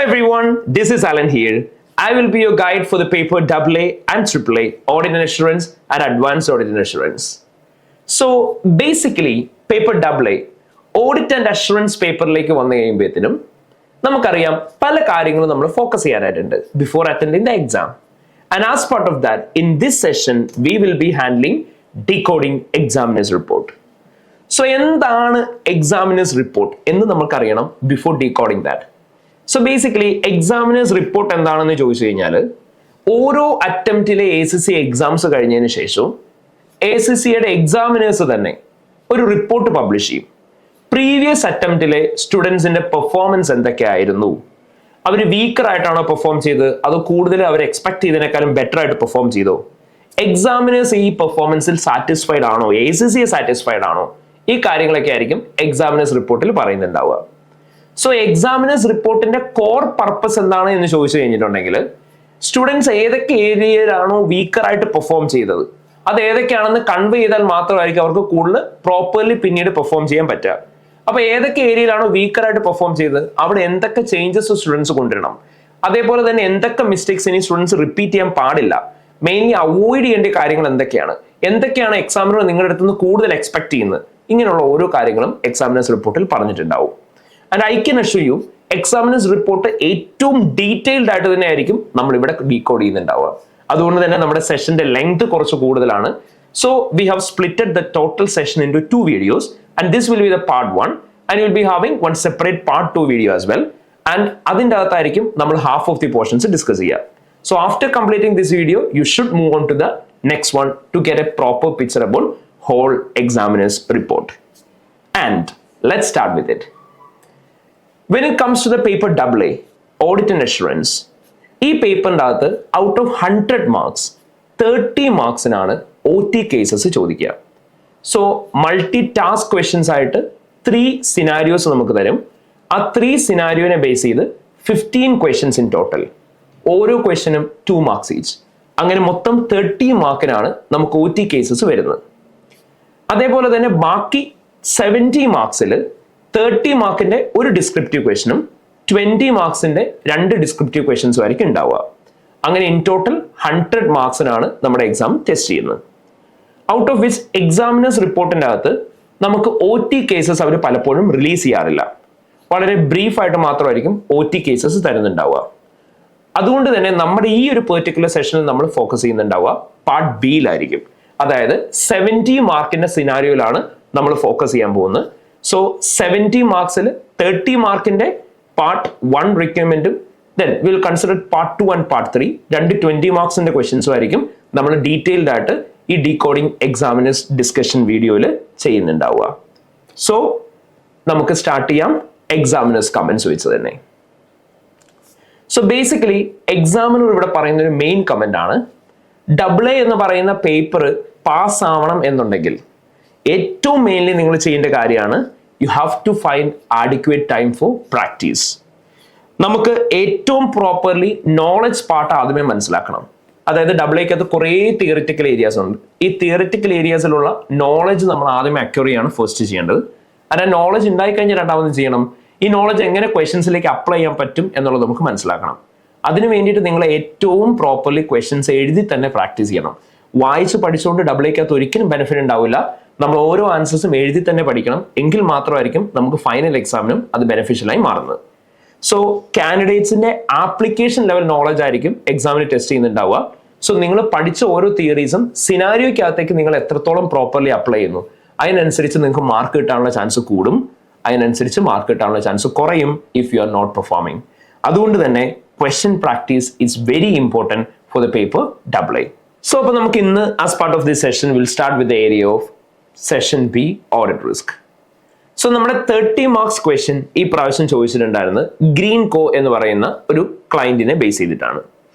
everyone, this is Alan here. I will be your guide for the paper AA and AAA Audit and Assurance and Advanced Audit and Assurance. So basically, paper AA Audit and Assurance പേപ്പറിലേക്ക് വന്നു കഴിയുമ്പോഴത്തേനും നമുക്കറിയാം പല കാര്യങ്ങളും നമ്മൾ focus ചെയ്യാനായിട്ടുണ്ട് before attending the exam. And as part of that, in this session, we will be handling decoding examiner's report. So എന്താണ് examiner's report എന്ന് നമുക്കറിയണം before decoding that. So basically, examiner's report എന്താണെന്ന് ചോദിച്ചു കഴിഞ്ഞാൽ ഓരോ അറ്റംപ്റ്റിലെ ACC എക്സാംസ് കഴിഞ്ഞതിന് ശേഷവും ACCയുടെ examiners തന്നെ ഒരു റിപ്പോർട്ട് പബ്ലിഷ് ചെയ്യും. പ്രീവിയസ് അറ്റംപ്റ്റിലെ സ്റ്റുഡൻസിന്റെ പെർഫോമൻസ് എന്തൊക്കെയായിരുന്നു, അവർ വീക്കർ ആയിട്ടാണോ പെർഫോം ചെയ്തത്, അതോ കൂടുതൽ അവർ എക്സ്പെക്ട് ചെയ്തതിനേക്കാളും ബെറ്റർ ആയിട്ട് പെർഫോം ചെയ്തോ, എക്സാമിനേഴ്സ് ഈ പെർഫോമൻസിൽ സാറ്റിസ്ഫൈഡ് ആണോ, ACC സാറ്റിസ്ഫൈഡ് ആണോ, ഈ കാര്യങ്ങളൊക്കെ ആയിരിക്കും എക്സാമിനേഴ്സ് റിപ്പോർട്ടിൽ പറയുന്നുണ്ടാവുക. സോ എക്സാമിനേഴ്സ് റിപ്പോർട്ടിന്റെ കോർ പർപ്പസ് എന്താണ് എന്ന് ചോദിച്ചു കഴിഞ്ഞിട്ടുണ്ടെങ്കിൽ സ്റ്റുഡൻസ് ഏതൊക്കെ ഏരിയയിലാണോ വീക്കറായിട്ട് പെർഫോം ചെയ്തത് അത് ഏതൊക്കെയാണെന്ന് കൺവേ ചെയ്താൽ മാത്രമായിരിക്കും അവർക്ക് കൂടുതൽ പ്രോപ്പർലി പിന്നീട് പെർഫോം ചെയ്യാൻ പറ്റുക. അപ്പൊ ഏതൊക്കെ ഏരിയയിലാണോ വീക്കറായിട്ട് പെർഫോം ചെയ്തത് അവിടെ എന്തൊക്കെ ചേഞ്ചസ് സ്റ്റുഡൻസ് കൊണ്ടുവരണം, അതേപോലെ തന്നെ എന്തൊക്കെ മിസ്റ്റേക്സ് ഇനി സ്റ്റുഡൻസ് റിപ്പീറ്റ് ചെയ്യാൻ പാടില്ല, മെയിൻലി അവോയ്ഡ് ചെയ്യേണ്ട കാര്യങ്ങൾ എന്തൊക്കെയാണ് എക്സാമിനർ നിങ്ങളുടെ അടുത്ത് നിന്ന് കൂടുതൽ എക്സ്പെക്ട് ചെയ്യുന്നത്, ഇങ്ങനെയുള്ള ഓരോ കാര്യങ്ങളും എക്സാമിനേഴ്സ് റിപ്പോർട്ടിൽ പറഞ്ഞിട്ടുണ്ടാവും. And I can assure U examiners report ഏറ്റവും ഡീറ്റെയിൽഡ് ആയിട്ട് തന്നെ ആയിരിക്കും നമ്മൾ ഇവിടെ ഡീകോഡ് ചെയ്യുന്നുണ്ടാവുക. അതുകൊണ്ട് തന്നെ നമ്മുടെ സെഷന്റെ ലെങ്ത് കുറച്ച് കൂടുതലാണ്. So we have splitted the total session into 2 videos and this will be the part 1 and will be having one separate part 2 video as well. And അതിൻ്റെ അകത്തായിരിക്കും നമ്മൾ half of the portions discuss ചെയ്യുക. So after completing this video you should move on to the next one to get a proper picture about whole examiner's report. And let's start with it. When it comes to the paper AA, Audit and Assurance, ഈ പേപ്പറിൻ്റെ അകത്ത് out of 100 marks 30 മാർക്സിനാണ് OT cases ചോദിക്കുക. So multi task questions ആയിട്ട് 3 scenarios നമുക്ക് തരും. ആ 3 സിനാരിയോനെ base ചെയ്ത് 15 questions in total, ഓരോ ക്വസ്റ്റ്യനും 2 മാർക്സ് ഈച്ച്, അങ്ങനെ മൊത്തം 30 മാർക്കിനാണ് നമുക്ക് OT കേസസ് വരുന്നത്. അതേപോലെ തന്നെ ബാക്കി 70 മാർക്സിൽ 30 മാർക്കിന്റെ ഒരു ഡിസ്ക്രിപ്റ്റീവ് ക്വസ്റ്റനും 20 മാർക്സിന്റെ 2 ഡിസ്ക്രിപ്റ്റീവ് ക്വസ്റ്റൻസും ആയിരിക്കും ഉണ്ടാവുക. അങ്ങനെ ഇൻ ടോട്ടൽ 100 മാർക്സിനാണ് നമ്മുടെ എക്സാം ടെസ്റ്റ് ചെയ്യുന്നത്. ഔട്ട് ഓഫ് വിച്ച് എക്സാമിനേഴ്സ് റിപ്പോർട്ടിന്റെ അകത്ത് നമുക്ക് OT കേസസ് അവർ പലപ്പോഴും റിലീസ് ചെയ്യാറില്ല. വളരെ ബ്രീഫ് ആയിട്ട് മാത്രമായിരിക്കും OT കേസസ് തരുന്നുണ്ടാവുക. അതുകൊണ്ട് തന്നെ നമ്മുടെ ഈ ഒരു പെർട്ടിക്കുലർ സെഷനിൽ നമ്മൾ ഫോക്കസ് ചെയ്യുന്നുണ്ടാവുക പാർട്ട് ബിയിലായിരിക്കും. അതായത് 70 മാർക്കിന്റെ സിനാരിയോയിലാണ് നമ്മൾ ഫോക്കസ് ചെയ്യാൻ പോകുന്നത്. സോ 70 മാർക്സിൽ 30 മാർക്കിന്റെ പാർട്ട് 1 റിക്വയർമെന്റും then will consider part 2 and part 3 രണ്ട് 20 മാർക്സിന്റെ ക്വസ്റ്റ്യൻസും ആയിരിക്കും നമ്മൾ ഡീറ്റെയിൽഡ് ആയിട്ട് ഈ ഡീകോഡിംഗ് എക്സാമിനേഴ്സ് ഡിസ്കഷൻ വീഡിയോയിൽ ചെയ്യുന്നുണ്ടാവുക. സോ നമുക്ക് സ്റ്റാർട്ട് ചെയ്യാം എക്സാമിനേഴ്സ് കമന്റ്സ് വെച്ച് തന്നെ. സോ ബേസിക്കലി എക്സാമിനർ ഇവിടെ പറയുന്ന ഒരു മെയിൻ കമന്റ് ആണ്, AA എന്ന് പറയുന്ന പേപ്പർ പാസ് ആവണം എന്നുണ്ടെങ്കിൽ ഏറ്റവും മെയിൻലി നിങ്ങൾ ചെയ്യേണ്ട കാര്യമാണ് you have to find adequate time for practice. നമുക്ക് ഏറ്റവും പ്രോപ്പർലി നോളജ് പാർട്ട് ആദ്യമേ മനസ്സിലാക്കണം. അതായത് AA കുറേ തിയറിറ്റിക്കൽ ഏരിയാസ് ഉണ്ട്. ഈ തിയറിറ്റിക്കൽ ഏരിയാസിലുള്ള നോളജ് നമ്മൾ ആദ്യമേ അക്വയർ ചെയ്യാണ് ഫസ്റ്റ് ചെയ്യേണ്ടത്. ആ നോളജ് ഉണ്ടായിക്കഴിഞ്ഞാൽ രണ്ടാമതും ചെയ്യണം ഈ നോളജ് എങ്ങനെ ക്വസ്റ്റ്യൻസിലേക്ക് അപ്ലൈ ചെയ്യാൻ പറ്റും എന്നുള്ളത് നമുക്ക് മനസ്സിലാക്കണം. അതിന് വേണ്ടിയിട്ട് നിങ്ങൾ ഏറ്റവും പ്രോപ്പർലി ക്വസ്റ്റ്യൻസ് എഴുതി തന്നെ പ്രാക്ടീസ് ചെയ്യണം. വായിച്ച് പഠിച്ചുകൊണ്ട് AA ഒരിക്കലും ബെനിഫിറ്റ് ഉണ്ടാവില്ല. നമ്മൾ ഓരോ ആൻസേഴ്സും എഴുതി തന്നെ പഠിക്കണം. എങ്കിൽ മാത്രമായിരിക്കും നമുക്ക് ഫൈനൽ എക്സാമിനും അത് ബെനിഫിഷ്യലായി മാറുന്നത്. സോ കാൻഡിഡേറ്റ്സിന്റെ ആപ്ലിക്കേഷൻ ലെവൽ നോളജ് ആയിരിക്കും എക്സാമിന് ടെസ്റ്റ് ചെയ്യുന്നുണ്ടാവുക. സോ നിങ്ങൾ പഠിച്ച ഓരോ തിയറീസും സിനാരിയോയ്ക്കകത്തേക്ക് നിങ്ങൾ എത്രത്തോളം പ്രോപ്പർലി അപ്ലൈ ചെയ്യുന്നു അതിനനുസരിച്ച് നിങ്ങൾക്ക് മാർക്ക് കിട്ടാനുള്ള ചാൻസ് കൂടും, അതിനനുസരിച്ച് മാർക്ക് കിട്ടാനുള്ള ചാൻസ് കുറയും if you are not performing. അതുകൊണ്ട് തന്നെ question practice is very important for the paper AA. So അപ്പോൾ നമുക്ക് ഇന്ന് as part of this session we'll start with the area of session B audit risk. So നമ്മുടെ 30 marks question ഈ പ്രാവശ്യം ചോദിച്ചിട്ടുണ്ടായിരുന്നത് green കോ എന്ന് പറയുന്ന ഒരു ക്ലയന്റിനെ ബേസ് ചെയ്തിട്ടാണ്.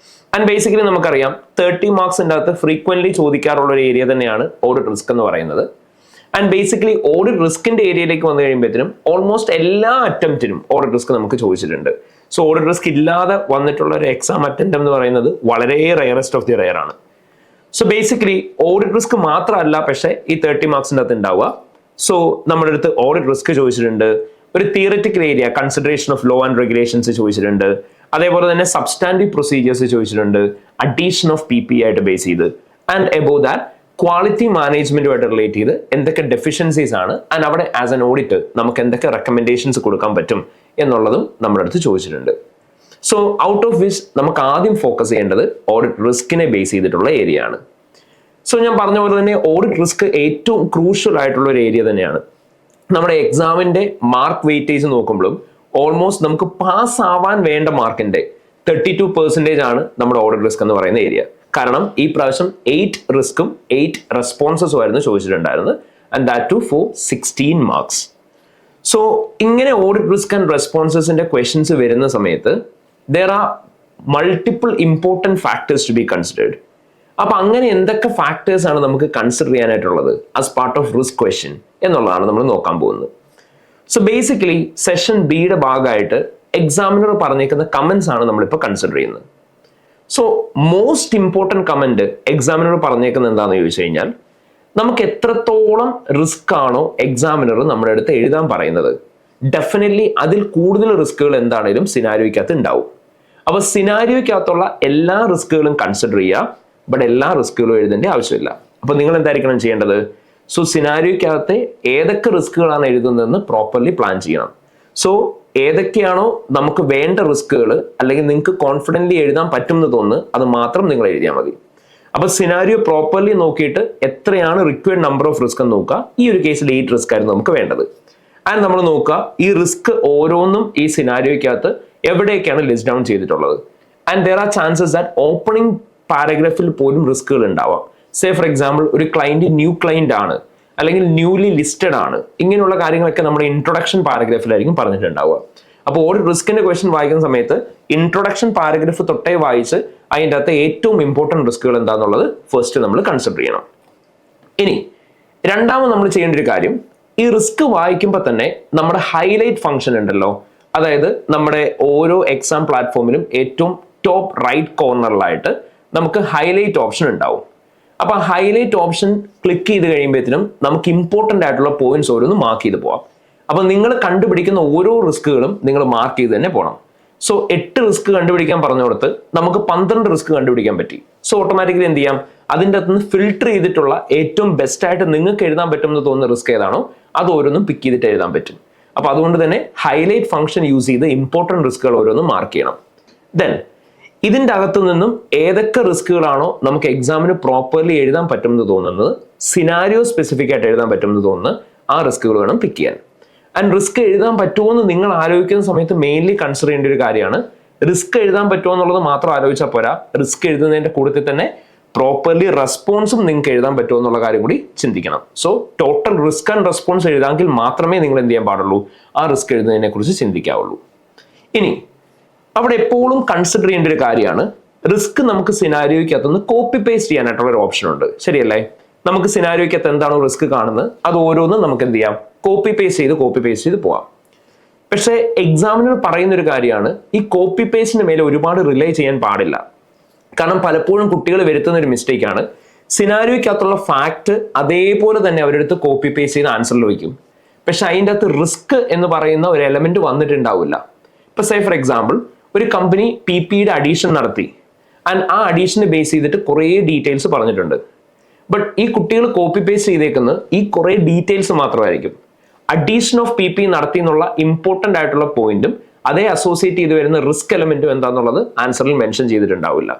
ആൻഡ് ബേസിക്കലി നമുക്കറിയാം 30 മാർക്സിൻ്റെ അകത്ത് ഫ്രീക്വന്റ്ലി ചോദിക്കാറുള്ള ഒരു ഏരിയ തന്നെയാണ് ഓഡിറ്റ് റിസ്ക് എന്ന് പറയുന്നത്. ആൻഡ് ബേസിക്കലി ഓഡിറ്റ് റിസ്കിന്റെ ഏരിയയിലേക്ക് വന്നു കഴിയുമ്പോഴത്തേനും ഓൾമോസ്റ്റ് എല്ലാ അറ്റംപ്റ്റിനും ഓഡിറ്റ് റിസ്ക് നമുക്ക് ചോദിച്ചിട്ടുണ്ട്. സോ ഓഡിറ്റ് റിസ്ക് ഇല്ലാതെ വന്നിട്ടുള്ള ഒരു എക്സാം അറ്റംപ്റ്റ് എന്ന് പറയുന്നത് വളരെ റയറസ്റ്റ് ഓഫ് ദി റയർ ആണ്. സോ ബേസിക്കലി ഓഡിറ്റ് റിസ്ക് മാത്രമല്ല പക്ഷേ ഈ 30 മാർക്സിൻ്റെ അകത്ത് ഉണ്ടാവുക. സോ നമ്മുടെ അടുത്ത് ഓഡിറ്റ് റിസ്ക് ചോദിച്ചിട്ടുണ്ട്, ഒരു theoretical area consideration of law and regulations ചോദിച്ചിട്ടുണ്ട്, അതേപോലെ തന്നെ സബ്സ്റ്റാൻറ്റീവ് പ്രൊസീജിയേഴ്സ് ചോദിച്ചിട്ടുണ്ട്, അഡീഷൻ ഓഫ് PPE ആയിട്ട് ബേസ് ചെയ്ത്, ആൻഡ് എബോവ് ദാറ്റ് ക്വാളിറ്റി മാനേജ്മെന്റുമായിട്ട് റിലേറ്റ് ചെയ്ത് എന്തൊക്കെ ഡെഫിഷ്യൻസീസ് ആണ്, ആൻഡ് അവിടെ ആസ് എൻ ഓഡിറ്റർ നമുക്ക് എന്തൊക്കെ റെക്കമെൻഡേഷൻസ് കൊടുക്കാൻ പറ്റും എന്നുള്ളതും നമ്മുടെ അടുത്ത് ചോദിച്ചിട്ടുണ്ട്. സോ ഔട്ട് ഓഫ് വിച്ച് നമുക്ക് ആദ്യം ഫോക്കസ് ചെയ്യേണ്ടത് ഓഡിറ്റ് റിസ്കിനെ ബേസ് ചെയ്തിട്ടുള്ള ഏരിയ ആണ്. സോ ഞാൻ പറഞ്ഞ പോലെ തന്നെ ഓഡിറ്റ് റിസ്ക് ഏറ്റവും ക്രൂഷ്യൽ ആയിട്ടുള്ള ഒരു ഏരിയ തന്നെയാണ്. നമ്മുടെ എക്സാമിന്റെ മാർക്ക് വെയിറ്റേജ് നോക്കുമ്പോഴും ഓൾമോസ്റ്റ് നമുക്ക് പാസ് ആവാൻ വേണ്ട മാർക്കിന്റെ 32% ആണ് നമ്മുടെ ഓഡിറ്റ് റിസ്ക് എന്ന് പറയുന്ന ഏരിയ. കാരണം ഈ പ്രാവശ്യം 8 റിസ്ക്കും 8 റെസ്പോൺസസും ആയിരുന്നു ചോദിച്ചിട്ടുണ്ടായിരുന്നത്, and that too for 16 marks. So ഇങ്ങനെ ഓഡിറ്റ് റിസ്ക് ആൻഡ് റെസ്പോൺസസിന്റെ ക്വസ്റ്റ്യൻസ് വരുന്ന സമയത്ത് there are multiple important factors to be considered. അപ്പൊ അങ്ങനെ എന്തൊക്കെ ഫാക്ടേഴ്സ് ആണ് നമുക്ക് കൺസിഡർ ചെയ്യാനായിട്ടുള്ളത് as part of risk question എന്നുള്ളതാണ് നമ്മൾ നോക്കാൻ പോകുന്നത്. സോ ബേസിക്കലി സെഷൻ ബിയുടെ ഭാഗമായിട്ട് എക്സാമിനർ പറഞ്ഞേക്കുന്ന കമന്റ്സ് ആണ് നമ്മളിപ്പോൾ കൺസിഡർ ചെയ്യുന്നത്. So most important comment examiner പറഞ്ഞേക്കുന്നത് എന്താണെന്ന് ചോദിച്ചു കഴിഞ്ഞാൽ, നമുക്ക് എത്രത്തോളം റിസ്ക് ആണോ എക്സാമിനർ നമ്മുടെ അടുത്ത് എഴുതാൻ പറയുന്നത്, ഡെഫിനറ്റ്ലി അതിൽ കൂടുതൽ റിസ്കുകൾ എന്താണേലും സിനാരിയോയ്ക്കകത്ത് ഉണ്ടാവും. അപ്പൊ സിനാരിയോയ്ക്കകത്തുള്ള എല്ലാ റിസ്കുകളും കൺസിഡർ ചെയ്യുക, ബട്ട് എല്ലാ റിസ്കുകളും എഴുതേണ്ട ആവശ്യമില്ല. അപ്പൊ നിങ്ങൾ എന്തായിരിക്കണം ചെയ്യേണ്ടത്? സോ സിനാരിയോയ്ക്കകത്തെ ഏതൊക്കെ റിസ്കുകളാണ് എഴുതുന്നതെന്ന് പ്രോപ്പർലി പ്ലാൻ ചെയ്യണം. സോ ഏതൊക്കെയാണോ നമുക്ക് വേണ്ട റിസ്കുകൾ, അല്ലെങ്കിൽ നിങ്ങൾക്ക് കോൺഫിഡൻ്റ്ലി എഴുതാൻ പറ്റും എന്ന് തോന്നുന്നു, അത് മാത്രം നിങ്ങൾ എഴുതിയാൽ മതി. അപ്പൊ സിനാരിയോ പ്രോപ്പർലി നോക്കിയിട്ട് എത്രയാണ് റിക്വയർഡ് നമ്പർ ഓഫ് റിസ്ക് എന്ന് നോക്കുക. ഈ ഒരു കേസിൽ 8 റിസ്ക് ആയിരുന്നു നമുക്ക് വേണ്ടത്. ആൻഡ് നമ്മൾ നോക്കുക ഈ റിസ്ക് ഓരോന്നും ഈ സിനാരിയോയ്ക്കകത്ത് എവിടെയൊക്കെയാണ് ലിസ്റ്റ് ഡൗൺ ചെയ്തിട്ടുള്ളത്. And there are chances that opening പാരഗ്രാഫിൽ പോലും റിസ്കുകൾ ഉണ്ടാവാം. സേ ഫോർ എക്സാമ്പിൾ ഒരു ക്ലയന്റ് ന്യൂ ക്ലയന്റ് ആണ്, അല്ലെങ്കിൽ ന്യൂലി ലിസ്റ്റഡ് ആണ്, ഇങ്ങനെയുള്ള കാര്യങ്ങളൊക്കെ നമ്മുടെ ഇൻട്രൊഡക്ഷൻ പാരഗ്രാഫിലായിരിക്കും പറഞ്ഞിട്ടുണ്ടാവുക. അപ്പോൾ ഒരു റിസ്കിന്റെ ക്വസ്റ്റ്യൻ വായിക്കുന്ന സമയത്ത് ഇൻട്രൊഡക്ഷൻ പാരഗ്രാഫ് തൊട്ടേ വായിച്ച് അതിൻ്റെ അകത്ത് ഏറ്റവും ഇമ്പോർട്ടൻറ്റ് റിസ്കുകൾ എന്താണെന്നുള്ളത് ഫസ്റ്റ് നമ്മൾ കൺസിഡർ ചെയ്യണം. ഇനി രണ്ടാമത് നമ്മൾ ചെയ്യേണ്ട ഒരു കാര്യം, ഈ റിസ്ക് വായിക്കുമ്പോൾ തന്നെ നമ്മുടെ ഹൈലൈറ്റ് ഫംഗ്ഷൻ ഉണ്ടല്ലോ, അതായത് നമ്മുടെ ഓരോ എക്സാം പ്ലാറ്റ്ഫോമിലും ഏറ്റവും ടോപ്പ് റൈറ്റ് കോർണറിലായിട്ട് നമുക്ക് ഹൈലൈറ്റ് ഓപ്ഷൻ ഉണ്ടാവും. അപ്പൊ ഹൈലൈറ്റ് ഓപ്ഷൻ ക്ലിക്ക് ചെയ്ത് കഴിയുമ്പോഴത്തേനും നമുക്ക് ഇമ്പോർട്ടൻ്റ് ആയിട്ടുള്ള പോയിന്റ്സ് ഓരോന്ന് മാർക്ക് ചെയ്ത് പോവാം. അപ്പൊ നിങ്ങൾ കണ്ടുപിടിക്കുന്ന ഓരോ റിസ്കുകളും നിങ്ങൾ മാർക്ക് ചെയ്ത് തന്നെ പോകണം. സോ 8 റിസ്ക് കണ്ടുപിടിക്കാൻ പറഞ്ഞുകൊടുത്ത് നമുക്ക് 12 റിസ്ക് കണ്ടുപിടിക്കാൻ പറ്റി. സോ ഓട്ടോമാറ്റിക്കലി എന്ത് ചെയ്യാം, അതിൻ്റെ അകത്ത് നിന്ന് ഫിൽട്ടർ ചെയ്തിട്ടുള്ള ഏറ്റവും ബെസ്റ്റ് ആയിട്ട് നിങ്ങൾക്ക് എഴുതാൻ പറ്റുമെന്ന് തോന്നുന്ന റിസ്ക് ഏതാണോ അത് ഓരോന്നും പിക്ക് ചെയ്തിട്ട് എഴുതാൻ പറ്റും. അപ്പൊ അതുകൊണ്ട് തന്നെ ഹൈലൈറ്റ് ഫംഗ്ഷൻ യൂസ് ചെയ്ത് ഇമ്പോർട്ടൻറ്റ് റിസ്കുകൾ ഓരോന്നും മാർക്ക് ചെയ്യണം. ദെൻ ഇതിൻ്റെ അകത്തു നിന്നും ഏതൊക്കെ റിസ്കുകളാണോ നമുക്ക് എക്സാമിന് പ്രോപ്പർലി എഴുതാൻ പറ്റുമെന്ന് തോന്നുന്നത്, സിനാരിയോ സ്പെസിഫിക് ആയിട്ട് എഴുതാൻ പറ്റുമെന്ന് തോന്നുന്നത്, ആ റിസ്കുകൾ വേണം പിക്ക് ചെയ്യാൻ. ആൻഡ് റിസ്ക് എഴുതാൻ പറ്റുമോ എന്ന് നിങ്ങൾ ആലോചിക്കുന്ന സമയത്ത് മെയിൻലി കൺസിഡർ ചെയ്യേണ്ട ഒരു കാര്യമാണ്, റിസ്ക് എഴുതാൻ പറ്റുമോ എന്നുള്ളത് മാത്രം ആലോചിച്ചാൽ പോരാ, റിസ്ക് എഴുതുന്നതിന്റെ കൂട്ടത്തിൽ തന്നെ പ്രോപ്പർലി റെസ്പോൺസും നിങ്ങൾക്ക് എഴുതാൻ പറ്റുമോ എന്നുള്ള കാര്യം കൂടി ചിന്തിക്കണം. So total risk and response എഴുതാമെങ്കിൽ മാത്രമേ നിങ്ങൾ എന്ത് ചെയ്യാൻ പാടുള്ളൂ, ആ റിസ്ക് എഴുതുന്നതിനെ കുറിച്ച് ചിന്തിക്കാവുള്ളൂ. ഇനി അവിടെ എപ്പോഴും കൺസിഡർ ചെയ്യേണ്ട ഒരു കാര്യമാണ്, റിസ്ക് നമുക്ക് സിനാരിയോയ്ക്കകത്തുനിന്ന് കോപ്പി പേസ്റ്റ് ചെയ്യാനായിട്ടുള്ള ഒരു ഓപ്ഷൻ ഉണ്ട്, ശരിയല്ലേ? നമുക്ക് സിനാരിയോയ്ക്കകത്ത് എന്താണോ റിസ്ക് കാണുന്നത് അത് ഓരോന്നും നമുക്ക് എന്ത് ചെയ്യാം, കോപ്പി പേസ്റ്റ് ചെയ്ത് പോവാം. പക്ഷേ എക്സാമിനർ പറയുന്ന ഒരു കാര്യമാണ്, ഈ കോപ്പി പേസ്റ്റിന് മേലെ ഒരുപാട് റിലേ ചെയ്യാൻ പാടില്ല. കാരണം പലപ്പോഴും കുട്ടികൾ വരുത്തുന്ന ഒരു മിസ്റ്റേക്കാണ്, സിനാരിയോയ്ക്കകത്തുള്ള ഫാക്ട് അതേപോലെ തന്നെ അവരെടുത്ത് കോപ്പി പേസ്റ്റ് ചെയ്ത് ആൻസറിൽ വയ്ക്കും. പക്ഷെ അതിൻ്റെ അകത്ത് റിസ്ക് എന്ന് പറയുന്ന ഒരു എലമെന്റ് വന്നിട്ടുണ്ടാവില്ല. ഇപ്പൊ സേ ഫോർ എക്സാമ്പിൾ ഒരു കമ്പനി PPEയുടെ അഡീഷൻ നടത്തി, ആൻഡ് ആ അഡീഷനെ ബേസ് ചെയ്തിട്ട് കുറേ ഡീറ്റെയിൽസ് പറഞ്ഞിട്ടുണ്ട്. ബട്ട് ഈ കുട്ടികൾ കോപ്പി പേസ്റ്റ് ചെയ്തേക്കുന്നത് ഈ കുറേ ഡീറ്റെയിൽസ് മാത്രമായിരിക്കും. അഡീഷൻ ഓഫ് PPE നടത്തി എന്നുള്ള ഇമ്പോർട്ടൻ്റ് ആയിട്ടുള്ള പോയിന്റും അതേ അസോസിയേറ്റ് ചെയ്ത് വരുന്ന റിസ്ക് എലമെന്റും എന്താണെന്നുള്ളത് ആൻസറിൽ മെൻഷൻ ചെയ്തിട്ടുണ്ടാവില്ല.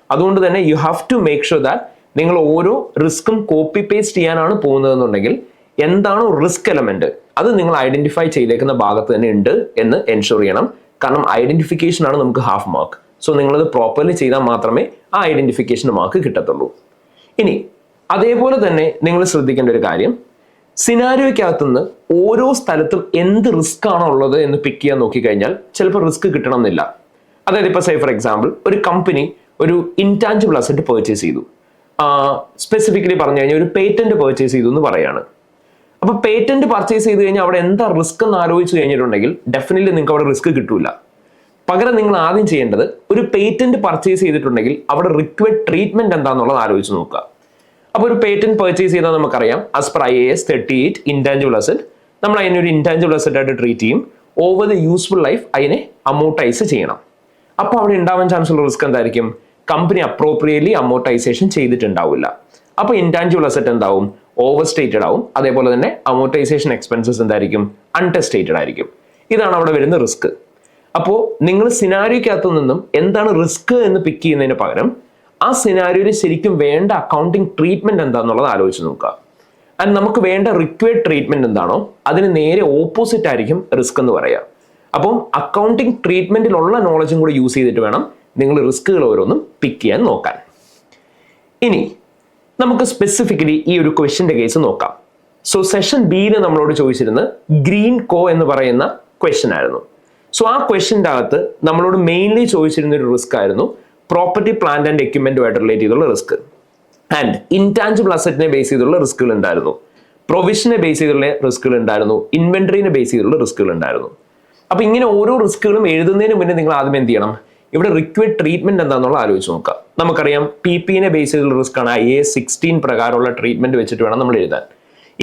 അതുകൊണ്ട് തന്നെ you have to make sure that നിങ്ങൾ ഓരോ റിസ്ക്കും കോപ്പി പേസ്റ്റ് ചെയ്യാനാണ് പോകുന്നതെന്നുണ്ടെങ്കിൽ എന്താണോ റിസ്ക് എലമെന്റ് അത് നിങ്ങൾ ഐഡന്റിഫൈ ചെയ്തേക്കുന്ന ഭാഗത്ത് തന്നെ ഉണ്ട് എന്ന് എൻഷുർ ചെയ്യണം. കാരണം ഐഡന്റിഫിക്കേഷൻ ആണ് നമുക്ക് ഹാഫ് മാർക്ക്. സോ നിങ്ങളത് പ്രോപ്പർലി ചെയ്താൽ മാത്രമേ ആ ഐഡന്റിഫിക്കേഷൻ മാർക്ക് കിട്ടത്തുള്ളൂ. ഇനി അതേപോലെ തന്നെ നിങ്ങൾ ശ്രദ്ധിക്കേണ്ട ഒരു കാര്യം, സിനാരിയോയ്ക്കകത്തുനിന്ന് ഓരോ സ്ഥലത്തും എന്ത് റിസ്ക് ആണോ ഉള്ളത് എന്ന് പിക്ക് ചെയ്യാൻ നോക്കിക്കഴിഞ്ഞാൽ ചിലപ്പോൾ റിസ്ക് കിട്ടണം എന്നില്ല. അതായത് ഇപ്പോൾ സേ ഫോർ എക്സാമ്പിൾ ഒരു കമ്പനി ഒരു ഇൻടാഞ്ചിബിൾ അസറ്റ് പർച്ചേസ് ചെയ്തു, സ്പെസിഫിക്കലി പറഞ്ഞു കഴിഞ്ഞാൽ ഒരു പേറ്റന്റ് പർച്ചേസ് ചെയ്തു എന്ന് പറയാണ്. അപ്പൊ പേറ്റന്റ് പർച്ചേസ് ചെയ്ത് കഴിഞ്ഞാൽ അവിടെ എന്താ റിസ്ക് എന്ന് ആലോചിച്ച് കഴിഞ്ഞിട്ടുണ്ടെങ്കിൽ ഡെഫിനറ്റ്ലി നിങ്ങൾക്ക് അവിടെ റിസ്ക് കിട്ടൂല. പകരം നിങ്ങൾ ആദ്യം ചെയ്യേണ്ടത്, ഒരു പേറ്റന്റ് പർച്ചേസ് ചെയ്തിട്ടുണ്ടെങ്കിൽ അവിടെ റിക്വയർഡ് ട്രീറ്റ്മെന്റ് എന്താണെന്നുള്ളത് ആലോചിച്ച് നോക്കുക. അപ്പോൾ ഒരു പേറ്റന്റ് പർച്ചേസ് ചെയ്താൽ നമുക്കറിയാം as per IAS 38 intangible asset നമ്മൾ അതിനൊരു ഇൻടാഞ്ചിബിൾ അസറ്റ് ആയിട്ട് ട്രീറ്റ് ചെയ്യും. ഓവർ ദ യൂസ്ഫുൾ ലൈഫ് അതിനെ അമോർട്ടൈസ് ചെയ്യണം. അപ്പോൾ അവിടെ ഉണ്ടാവാൻ ചാൻസ് ഉള്ള റിസ്ക് എന്തായിരിക്കും? കമ്പനി അപ്രോപ്രിയറ്റ്ലി അമോർട്ടൈസേഷൻ ചെയ്തിട്ടുണ്ടാവില്ല. അപ്പോൾ ഇൻടാഞ്ചിബിൾ അസറ്റ് എന്താവും? ഓവർ സ്റ്റേറ്റഡ് ആവും. അതേപോലെ തന്നെ അമോർട്ടൈസേഷൻ എക്സ്പെൻസസ് എന്തായിരിക്കും? അൺടെസ്റ്റേറ്റഡ് ആയിരിക്കും. ഇതാണ് അവിടെ വരുന്ന റിസ്ക്. അപ്പോൾ നിങ്ങൾ സിനാരിയോക്കകത്തു നിന്നും എന്താണ് റിസ്ക് എന്ന് പിക്ക് ചെയ്യുന്നതിന് പകരം ആ സിനാരിയോയിൽ ശരിക്കും വേണ്ട അക്കൗണ്ടിങ് ട്രീറ്റ്മെന്റ് എന്താണെന്നുള്ളത് ആലോചിച്ച് നോക്കുക. ആൻഡ് നമുക്ക് വേണ്ട റിക്വയർഡ് ട്രീറ്റ്മെന്റ് എന്താണോ അതിന് നേരെ ഓപ്പോസിറ്റ് ആയിരിക്കും റിസ്ക് എന്ന് പറയുക. അപ്പം അക്കൗണ്ടിങ് ട്രീറ്റ്മെന്റിലുള്ള നോളജും കൂടി യൂസ് ചെയ്തിട്ട് വേണം നിങ്ങൾ റിസ്കുകൾ ഓരോന്നും പിക്ക് ചെയ്യാൻ നോക്കാൻ. ഇനി നമുക്ക് സ്പെസിഫിക്കലി ഈ ഒരു ക്വസ്റ്റ്യന്റെ കേസ് നോക്കാം. സോ സെഷൻ ബിയിൽ നമ്മളോട് ചോദിച്ചിരുന്നത് ഗ്രീൻ കോ എന്ന് പറയുന്ന ക്വസ്റ്റ്യൻ ആയിരുന്നു. സോ ആ ക്വസ്റ്റ്യൻ്റെ അകത്ത് നമ്മളോട് മെയിൻലി ചോദിച്ചിരുന്ന ഒരു റിസ്ക് ആയിരുന്നു പ്രോപ്പർട്ടി, പ്ലാന്റ് ആൻഡ് എക്യുപ്മെന്റുമായിട്ട് റിലേറ്റ് ചെയ്തുള്ള റിസ്ക്. ആൻഡ് ഇൻടാഞ്ചിബിൾ അസറ്റിനെ ബേസ് ചെയ്തുള്ള റിസ്കുകൾ ഉണ്ടായിരുന്നു, പ്രൊവിഷനെ ബേസ് ചെയ്തുള്ള റിസ്കുകൾ ഉണ്ടായിരുന്നു, ഇൻവെന്ററിനെ ബേസ് ചെയ്തുള്ള റിസ്കുകൾ ഉണ്ടായിരുന്നു. അപ്പൊ ഇങ്ങനെ ഓരോ റിസ്കുകളും എഴുതുന്നതിന് മുന്നേ നിങ്ങൾ ആദ്യം എന്ത് ചെയ്യണം? ഇവിടെ റിക്വയർഡ് ട്രീറ്റ്മെന്റ് എന്താണെന്നുള്ള ആലോചിച്ച് നോക്കുക. നമുക്കറിയാം PPനെ ബേസ് ചെയ്തുള്ള റിസ്ക് ആണ്. IAS 16 പ്രകാരമുള്ള ട്രീറ്റ്മെന്റ് വെച്ചിട്ട് വേണം നമ്മൾ എഴുതാൻ.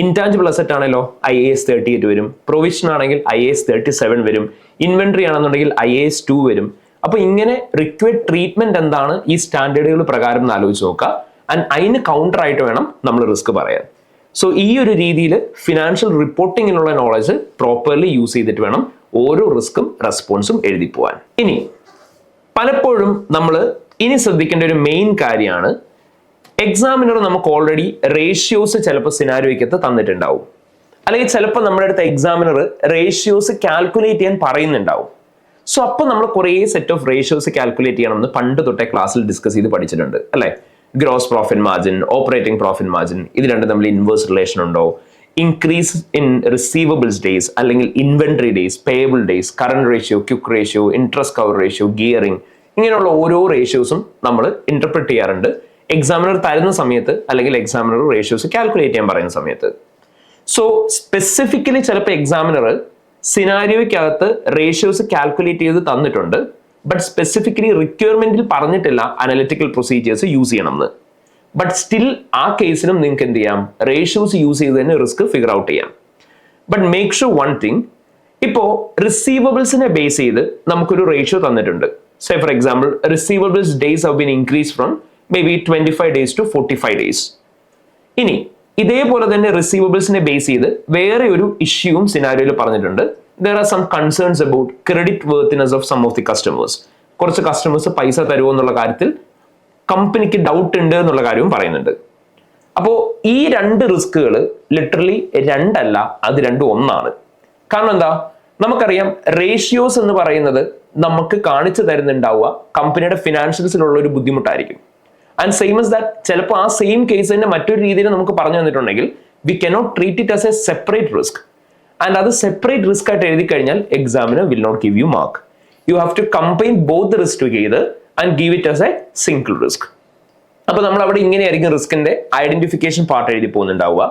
ഇൻടാഞ്ചിബിൾ അസറ്റ് ആണല്ലോ IAS 38 വരും, പ്രൊവിഷൻ ആണെങ്കിൽ IAS 37 വരും, ഇൻവെന്ററി ആണെന്നുണ്ടെങ്കിൽ IAS 2 വരും. അപ്പൊ ഇങ്ങനെ റിക്വയർഡ് ട്രീറ്റ്മെന്റ് എന്താണ് ഈ സ്റ്റാൻഡേർഡുകൾ പ്രകാരം എന്ന് ആലോചിച്ച് നോക്കുക. ആൻഡ് അതിന് കൗണ്ടർ ആയിട്ട് വേണം നമ്മൾ റിസ്ക് പറയാൻ. സോ ഈ ഒരു രീതിയിൽ ഫിനാൻഷ്യൽ റിപ്പോർട്ടിങ്ങിനുള്ള നോളജ് പ്രോപ്പർലി യൂസ് ചെയ്തിട്ട് വേണം ഓരോ റിസ്ക്കും റെസ്പോൺസും എഴുതി പോവാൻ. ഇനി പലപ്പോഴും നമ്മൾ ഇനി ശ്രദ്ധിക്കേണ്ട ഒരു മെയിൻ കാര്യമാണ്, എക്സാമിനർ നമുക്ക് ഓൾറെഡി റേഷ്യോസ് ചിലപ്പോൾ സിനാരിയോയ്ക്കകത്ത് തന്നിട്ടുണ്ടാവും, അല്ലെങ്കിൽ ചിലപ്പോൾ നമ്മുടെ അടുത്ത എക്സാമിനർ റേഷ്യോസ് കാൽക്കുലേറ്റ് ചെയ്യാൻ പറയുന്നുണ്ടാവും. സോ അപ്പോൾ നമ്മൾ കുറേ സെറ്റ് ഓഫ് റേഷ്യോസ് കാൽക്കുലേറ്റ് ചെയ്യണമെന്ന് പണ്ട് തൊട്ടേ ക്ലാസ്സിൽ ഡിസ്കസ് ചെയ്ത് പഠിച്ചിട്ടുണ്ട് അല്ലേ? Gross profit margin, operating profit margin, ഇത് രണ്ടും തമ്മിൽ ഇൻവേഴ്സ് റിലേഷൻ ഉണ്ടോ? ഇൻക്രീസ് ഇൻ റിസീവബിൾസ് ഡേയ്സ് അല്ലെങ്കിൽ inventory days, payable days, current ratio, quick ratio, interest cover ratio, gearing, ഇങ്ങനെയുള്ള ഓരോ റേഷ്യോസും നമ്മൾ ഇന്റർപ്രറ്റ് ചെയ്യാറുണ്ട് എക്സാമിനർ തരുന്ന സമയത്ത്, അല്ലെങ്കിൽ എക്സാമിനർ റേഷ്യോസ് കാൽക്കുലേറ്റ് ചെയ്യാൻ പറയുന്ന സമയത്ത്. സോ സ്പെസിഫിക്കലി ചിലപ്പോൾ എക്സാമിനർ സിനാരിയോയ്ക്കകത്ത് റേഷ്യോസ് കാൽക്കുലേറ്റ് ചെയ്ത് തന്നിട്ടുണ്ട്, ബട്ട് സ്പെസിഫിക്കലി റിക്വയർമെന്റിൽ പറഞ്ഞിട്ടില്ല അനലിറ്റിക്കൽ പ്രൊസീജിയേഴ്സ് യൂസ് ചെയ്യണമെന്ന്. ബട്ട് സ്റ്റിൽ ആ കേസിനും നിങ്ങൾക്ക് എന്ത് ചെയ്യാം? റേഷ്യോസ് യൂസ് ചെയ്ത് തന്നെ റിസ്ക് ഫിഗർ ഔട്ട് ചെയ്യാം. But make sure one thing, ഇപ്പോൾ റിസീവബിൾസിനെ ബേസ് ചെയ്ത് നമുക്കൊരു റേഷ്യോ തന്നിട്ടുണ്ട്. Say for example receivables days have been increase from may be 25 days to 45 days. ഇനി ഇതേപോലെ തന്നെ റിസീവബിൾസിനെ ബേസ് ചെയ്ത് വേറെ ഒരു ഇഷ്യൂവും സിനാരിയോയിൽ പറഞ്ഞിട്ടുണ്ട്. there are some concerns about credit worthiness of some of the customers. കുറച്ച് കസ്റ്റമേഴ്സ് പൈസ തരുമോ എന്നുള്ള കാര്യത്തിൽ കമ്പനിക്ക് ഡൗട്ട് ഉണ്ട് എന്നുള്ള കാര്യവും പറയുന്നുണ്ട്. അപ്പോൾ ഈ രണ്ട് റിസ്കുകൾ ലിറ്ററലി രണ്ടല്ല, അത് രണ്ടും ഒന്നാണ്. കാരണം എന്താ? നമുക്കറിയാം റേഷ്യോസ് എന്ന് പറയുന്നത് നമുക്ക് കാണിച്ചു തരുന്നുണ്ടാവുക കമ്പനിയുടെ ഫിനാൻഷ്യൽസിലുള്ള ഒരു ബുദ്ധിമുട്ടായിരിക്കും. ആൻഡ് സെയിം ഇസ് ദാറ്റ് ചിലപ്പോൾ ആ സെയിം കേസ് തന്നെ മറ്റൊരു രീതിയിൽ നമുക്ക് പറഞ്ഞു തന്നിട്ടുണ്ടെങ്കിൽ we cannot treat it as a separate risk. And അത് സെപ്പറേറ്റ് റിസ്ക് ആയിട്ട് എഴുതി കഴിഞ്ഞാൽ examiner will not give you mark. You have to combine both the risk together and give it as a single risk. അപ്പൊ നമ്മൾ അവിടെ ഇങ്ങനെയായിരിക്കും റിസ്കിന്റെ identification part എഴുതി പോകുന്നുണ്ടാവുക.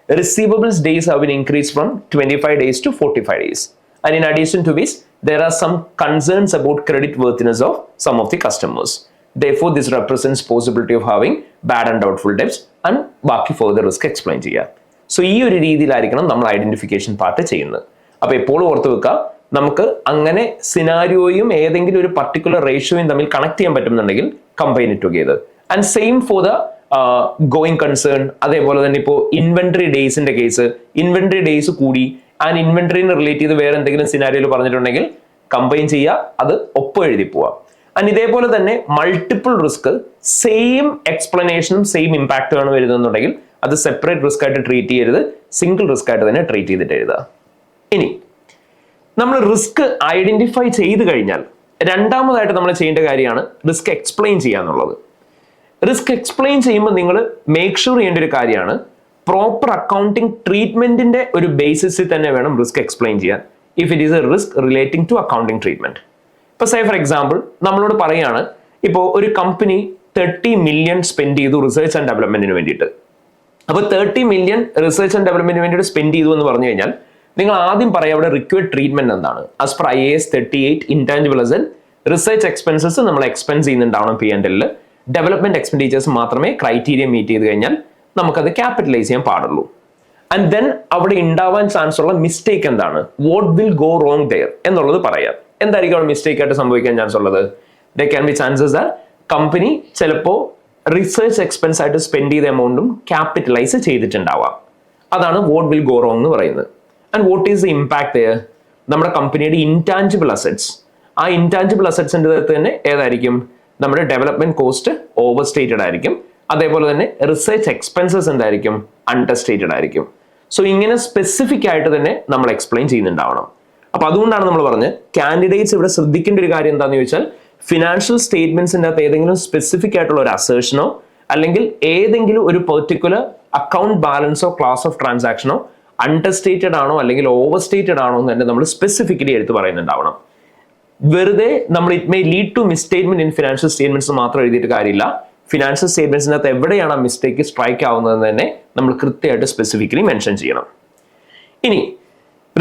Receivables days have been increase from 25 days to 45 days. And in addition to this, there are some concerns about credit worthiness of some of the customers. Therefore, this represents possibility of having bad and doubtful debts and ബാക്കി further risk explain ചെയ്യാം. So ഈ ഒരു രീതിയിലായിരിക്കണം നമ്മൾ identification part ചെയ്യുന്നത്. അപ്പോൾ എപ്പോഴും ഓർത്ത് വെക്കുക, നമുക്ക് അങ്ങനെ സിനാരിയോയും ഏതെങ്കിലും ഒരു പർട്ടിക്കുലർ റേഷ്യോയും തമ്മിൽ കണക്ട് ചെയ്യാൻ പറ്റുന്നുണ്ടെങ്കിൽ combine it together. And same for the going concern. അതേപോലെ തന്നെ ഇപ്പോൾ ഇൻവെന്ററി ഡേയ്സിന്റെ കേസ്, ഇൻവെന്ററി ഡേയ്സ് കൂടി ആൻഡ് ഇൻവെന്ററിനെ റിലേറ്റ് ചെയ്ത് വേറെ എന്തെങ്കിലും സിനാരിയോയിൽ പറഞ്ഞിട്ടുണ്ടെങ്കിൽ കമ്പൈൻ ചെയ്യുക, അത് ഒപ്പം എഴുതി പോവുക. ആൻഡ് ഇതേപോലെ തന്നെ മൾട്ടിപ്പിൾ റിസ്ക് സെയിം എക്സ്പ്ലനേഷനും സെയിം ഇമ്പാക്റ്റും ആണ് വരുന്നുണ്ടെങ്കിൽ അത് സെപ്പറേറ്റ് റിസ്ക് ആയിട്ട് ട്രീറ്റ് ചെയ്യരുത്, സിംഗിൾ റിസ്ക് ആയിട്ട് തന്നെ ട്രീറ്റ് ചെയ്തിട്ട് എഴുതുക. ഇനി നമ്മൾ റിസ്ക് ഐഡന്റിഫൈ ചെയ്ത് കഴിഞ്ഞാൽ രണ്ടാമതായിട്ട് നമ്മൾ ചെയ്യേണ്ട കാര്യമാണ് റിസ്ക് എക്സ്പ്ലെയിൻ ചെയ്യുക എന്നുള്ളത്. റിസ്ക് എക്സ്പ്ലെയിൻ ചെയ്യുമ്പോൾ നിങ്ങൾ മേക്ക് ഷുവർ ചെയ്യേണ്ട ഒരു കാര്യമാണ് പ്രോപ്പർ അക്കൗണ്ടിങ് ട്രീറ്റ്മെന്റിന്റെ ഒരു ബേസിസിൽ തന്നെ വേണം റിസ്ക് എക്സ്പ്ലെയിൻ ചെയ്യാൻ. If it is a risk relating to accounting treatment. ഇപ്പൊ സേ ഫോർ എക്സാമ്പിൾ നമ്മളോട് പറയാണ് ഇപ്പോൾ ഒരു കമ്പനി 30 million സ്പെൻഡ് ചെയ്തു റിസർച്ച് ആൻഡ് ഡെവലപ്മെന്റിന് വേണ്ടിയിട്ട്. അപ്പോൾ 30 million റിസർച്ച് ആൻഡ് ഡെവലപ്മെന്റിന് വേണ്ടിയിട്ട് സ്പെൻഡ് ചെയ്തു എന്ന് പറഞ്ഞു കഴിഞ്ഞാൽ നിങ്ങൾ ആദ്യം പറയാം അവിടെ റിക്വയർഡ് ട്രീറ്റ്മെന്റ് എന്താണ്. As per IAS 38 intangible asset research expenses നമ്മൾ എക്സ്പെൻസ് ചെയ്യുന്നുണ്ടാവണം P&L. ഡെവലപ്മെന്റ് എക്സ്പെൻഡിച്ചേഴ്സ് മാത്രമേ ക്രൈറ്റീരിയ മീറ്റ് ചെയ്ത് കഴിഞ്ഞാൽ നമുക്കത് ക്യാപിറ്റലൈസ് ചെയ്യാൻ പാടുള്ളൂ. ആൻഡ് ദെൻ അവിടെ ഉണ്ടാവാൻ ചാൻസ് ഉള്ള മിസ്റ്റേക്ക് എന്താണ്, what will go wrong there എന്നുള്ളത് പറയാം. എന്തായിരിക്കും അവിടെ മിസ്റ്റേക്ക് ആയിട്ട് സംഭവിക്കാൻ ചാൻസ് ഉള്ളത്? there can be chances that company ചിലപ്പോൾ റിസർച്ച് എക്സ്പെൻസ് ആയിട്ട് സ്പെൻഡ് ചെയ്ത എമൗണ്ടും ക്യാപിറ്റലൈസ് ചെയ്തിട്ടുണ്ടാവാം. അതാണ് വാട്ട് വിൽ ഗോ റോങ് എന്ന് പറയുന്നത്. And what is the impact there? നമ്മുടെ കമ്പനിയുടെ ഇൻടാഞ്ചിബിൾ അസറ്റ്സ്, ആ ഇൻടാഞ്ചിബിൾ അസറ്റ്സിൻ്റെ അകത്ത് തന്നെ ഏതായിരിക്കും? നമ്മുടെ ഡെവലപ്മെന്റ് കോസ്റ്റ് ഓവർ സ്റ്റേറ്റഡ് ആയിരിക്കും. അതേപോലെ തന്നെ റിസർച്ച് എക്സ്പെൻസസ് എന്തായിരിക്കും? അണ്ടർ സ്റ്റേറ്റഡ് ആയിരിക്കും. സോ ഇങ്ങനെ സ്പെസിഫിക് ആയിട്ട് തന്നെ നമ്മൾ എക്സ്പ്ലെയിൻ ചെയ്യുന്നുണ്ടാവണം. അപ്പൊ അതുകൊണ്ടാണ് നമ്മൾ പറഞ്ഞത് കാൻഡിഡേറ്റ്സ് ഇവിടെ ശ്രദ്ധിക്കേണ്ട ഒരു കാര്യം എന്താണെന്ന് ചോദിച്ചാൽ, ഫിനാൻഷ്യൽ സ്റ്റേറ്റ്മെന്റ്സിൻ്റെ അകത്ത് ഏതെങ്കിലും സ്പെസിഫിക് ആയിട്ടുള്ള ഒരു അസേഷനോ അല്ലെങ്കിൽ ഏതെങ്കിലും ഒരു പെർട്ടിക്കുലർ അക്കൗണ്ട് ബാലൻസോ ക്ലാസ് ഓഫ് ട്രാൻസാക്ഷനോ അണ്ടർ സ്റ്റേറ്റഡ് ആണോ അല്ലെങ്കിൽ ഓവർ സ്റ്റേറ്റഡ് ആണോ എന്ന് തന്നെ നമ്മൾ സ്പെസിഫിക്കലി എടുത്ത് പറയുന്നുണ്ടാവണം. വെറുതെ നമ്മൾ it may lead to misstatement in financial statements മാത്രം എഴുതിയിട്ട് കാര്യമില്ല. ഫിനാൻഷ്യൽ സ്റ്റേറ്റ്മെന്റ്സിൻ്റെ അകത്ത് എവിടെയാണ് ആ മിസ്റ്റേക്ക് സ്ട്രൈക്ക് ആവുന്നതെന്ന് തന്നെ നമ്മൾ കൃത്യമായിട്ട് സ്പെസിഫിക്കലി മെൻഷൻ ചെയ്യണം. ഇനി